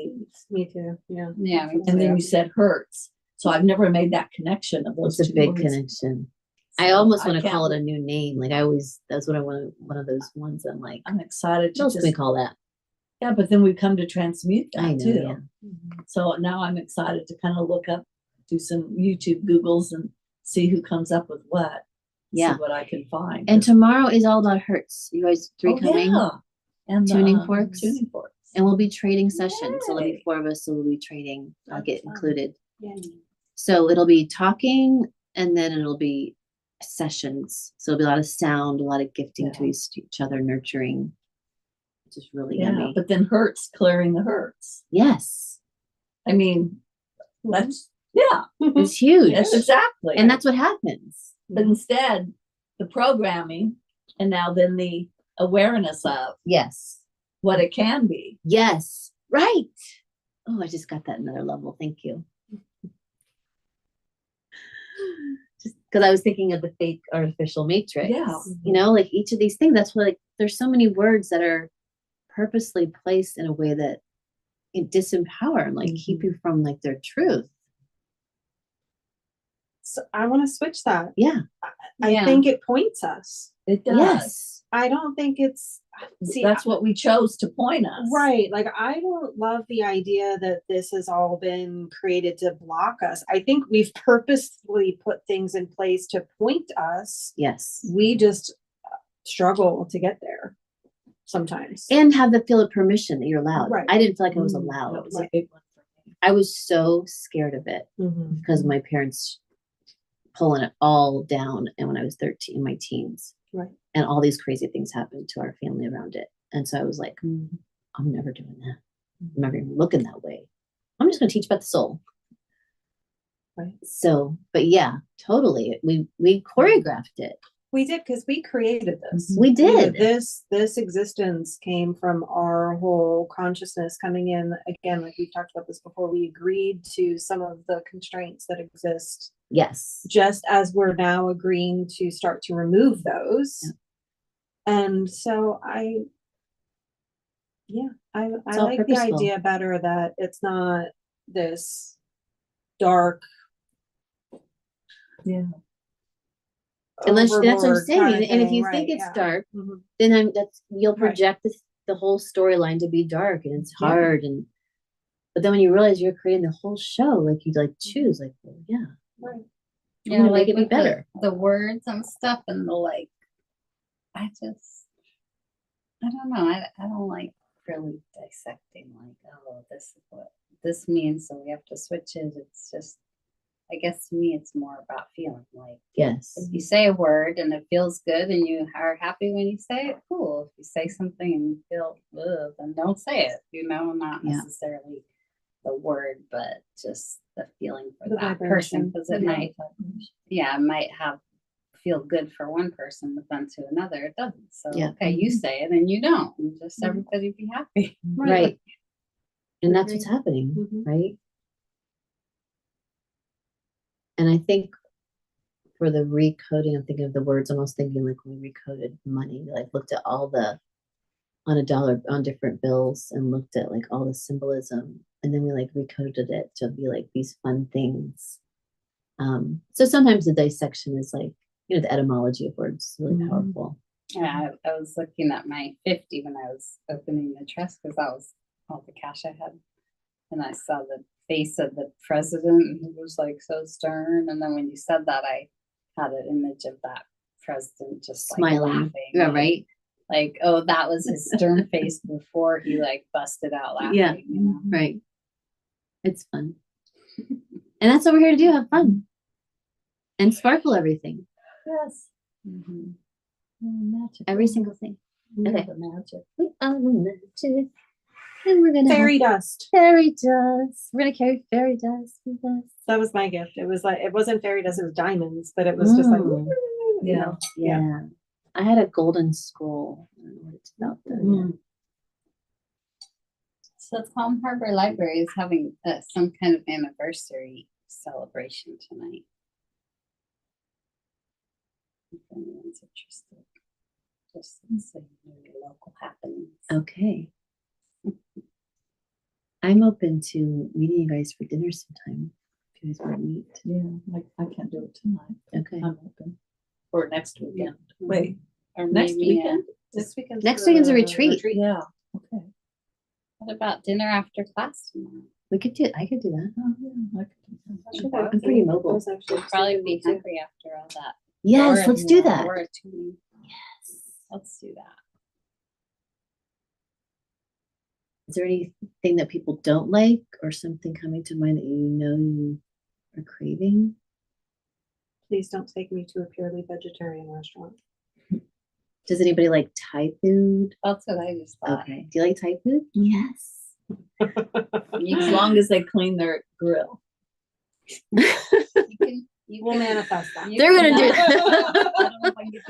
Me too. Yeah. Yeah, me And then too. you said hurts. So I've never made that connection of those It's a two big words. connection. I So almost want to can't call it wait. a new name. Like I always, that's what I want. One of those ones I'm like, I'm excited what to else can we just, call that? yeah, but then we come to transmute I that know, too. yeah. So now I'm excited to kind of look up, do some YouTube Googles and see who comes up with what. Yeah. See what I can find. And tomorrow is all about Hertz. You guys three Oh, coming? yeah. And Tuning forks? Tuning forks. And we'll be trading sessions. So there'll be Yay. 4 of us, so we'll be trading. I'll That's get fun. included. Yeah. So it'll be talking and then it'll be sessions. So it'll be a lot of sound, a lot of gifting to Yeah. each other, nurturing, which is really Yeah, yummy. but then hurts, clearing the hurts. Yes, I mean, that's, yeah, it's huge. that's exactly. And that's what happens. But instead, the programming and now then the awareness of Yes. what it can be. Yes. Right. Oh, I just got that another level. Thank you. Just because I was thinking of the fake artificial matrix. Yeah. You know, like each of these things, that's why like there's so many words that are purposely placed in a way that disempower and like keep you from like their truth. So I want to switch that. Yeah. I Yeah. think it points us. It does. Yes. I don't think it's, see, That's what we chose to point us. right. Like, I don't love the idea that this has all been created to block us. I think we've purposefully put things in place to point us. Yes. We just struggle to get there sometimes. And have the feel of permission that you're allowed. Right. I didn't feel like I was Mm, allowed. That was a big one for me. I was so scared of it Mhm. because my parents pulling it all down. And when I was 13, in my teens, Right. and all these crazy things happened to our family around it. And so I was like, I'm never doing that. I'm never even looking that way. I'm just going to teach about the soul. Right. So, but yeah, totally. We choreographed it. We did, because we created this. We You know, did. this existence came from our whole consciousness coming in. Again, like we've talked about this before, we agreed to some of the constraints that exist, Yes. just as we're now agreeing to start to remove those. Yeah. And so I all like the purposeful. idea better that it's not this dark. Yeah. Unless that's what I'm overboard saying. kinda And if thing, you right, think it's yeah. dark, Mhm. then you'll Right. project the whole storyline to be dark and it's Yeah. hard but then when you realize you're creating the whole show, like you like choose, like, well, yeah, Right. I'm gonna make it be with better. The words and stuff and the like, I don't know. I don't like really dissecting like, oh, this is what this means, so we have to switch it. It's just, I guess to me, it's more about feeling like Yes. if you say a word and it feels good and you are happy when you say it, cool. If you say something and you feel, ugh, then don't say it, not Yeah. necessarily the word, but just the feeling for The that person. vibration. Because it Yeah. might feel good for one person, but then to another it doesn't. So Yeah. okay, you say it and you don't, and just everybody be happy. Right. And that's what's Agree. happening, Mhm. right? And I think for the recoding, I'm thinking of the words, almost thinking like when we recoded money, like looked at all on a dollar, on different bills and looked at like all the symbolism. And then we like recoded it to be like these fun things. So sometimes the dissection is like, the etymology of words is really Mhm. powerful. Yeah, I was looking at my 50 when I was opening the trust because that was all the cash I had. And I saw the face of the president and he was like so stern. And then when you said that, I had an image of that president just like Smiling. laughing. Yeah, like- right? Like, oh, that was his stern face before he like busted out laughing. Yeah. You know? Right. It's fun. And that's what we're here to do, have fun. And sparkle everything. Yes. Mhm. Magic. Every single thing. We okay. are the magic. We are the magic. And we're gonna Fairy dust. have fairy dust. We're gonna carry fairy dust with us. That was my gift. It was like, it wasn't fairy dust, it was diamonds, but it was just like, Mm. you Yeah. know, Yeah. I had a golden scroll. I don't know what it's about though. Mm. So Palm Harbor Library is having some kind of anniversary celebration tonight. If anyone's interested, just say maybe local happenings. Okay. I'm open to meeting you guys for dinner sometime. If you guys want to meet. Yeah, I can't do it tonight. Okay. I'm open. Or next weekend. Mhm. Wait, Or next maybe, weekend? this weekend's Next weekend's a retreat. Yeah, okay. What about dinner after class tomorrow? I could do that. Oh, yeah, I could do that. That I'm pretty was mobile. actually We'll probably be pretty cool, too. hungry after all that. Yes, Or let's do if that. Or tuning. Yes. Let's do that. Is there anything that people don't like or something coming to mind that you are craving? Please don't take me to a purely vegetarian restaurant. Does anybody like Thai food? That's what I just thought. Okay. Do you like Thai food? Yes. You As can, long as they clean their grill. you can, We'll manifest that. you They're can gonna do have- that. I don't know if I can get